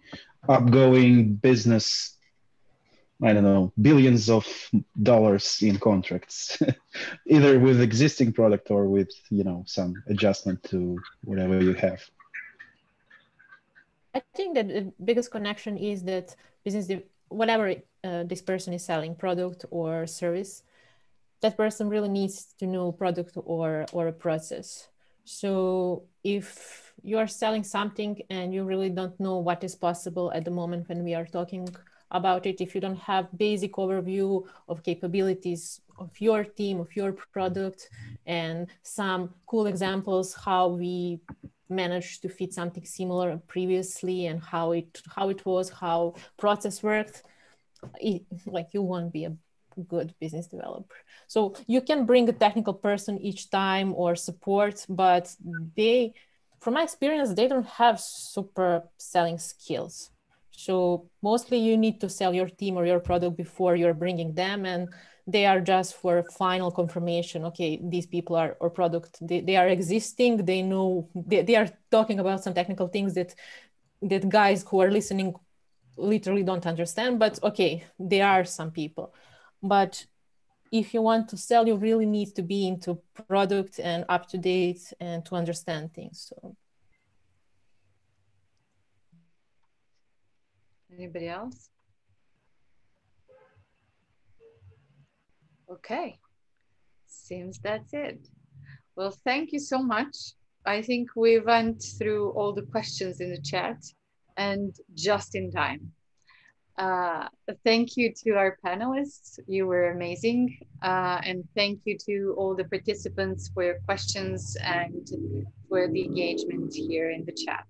upgoing business, I don't know, billions of dollars in contracts, either with existing product or with, some adjustment to whatever you have. I think that the biggest connection is that whatever this person is selling, product or service, that person really needs to know product or a process. So if you are selling something and you really don't know what is possible at the moment when we are talking about it, if you don't have basic overview of capabilities of your team, of your product, and some cool examples how we managed to fit something similar previously and how it was, how process worked, like you won't be a good business developer. So you can bring a technical person each time or support, but they, from my experience, they don't have super selling skills. So mostly you need to sell your team or your product before you're bringing them, and they are just for final confirmation. Okay, these people are, or product, they are existing. They know, they are talking about some technical things that guys who are listening literally don't understand, but okay, there are some people. But if you want to sell, you really need to be into product and up to date and to understand things. So. Anybody else? Okay, seems that's it. Well, thank you so much. I think we went through all the questions in the chat and just in time. Thank you to our panelists. You were amazing. And thank you to all the participants for your questions and for the engagement here in the chat.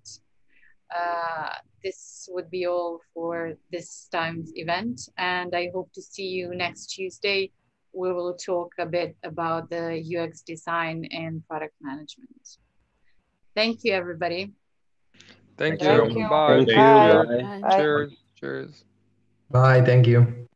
This would be all for this time's event, and I hope to see you next Tuesday. We will talk a bit about the UX design and product management. Thank you, everybody. Thank Thank you. you. Bye. Bye. Cheers. Cheers. Bye. Thank you.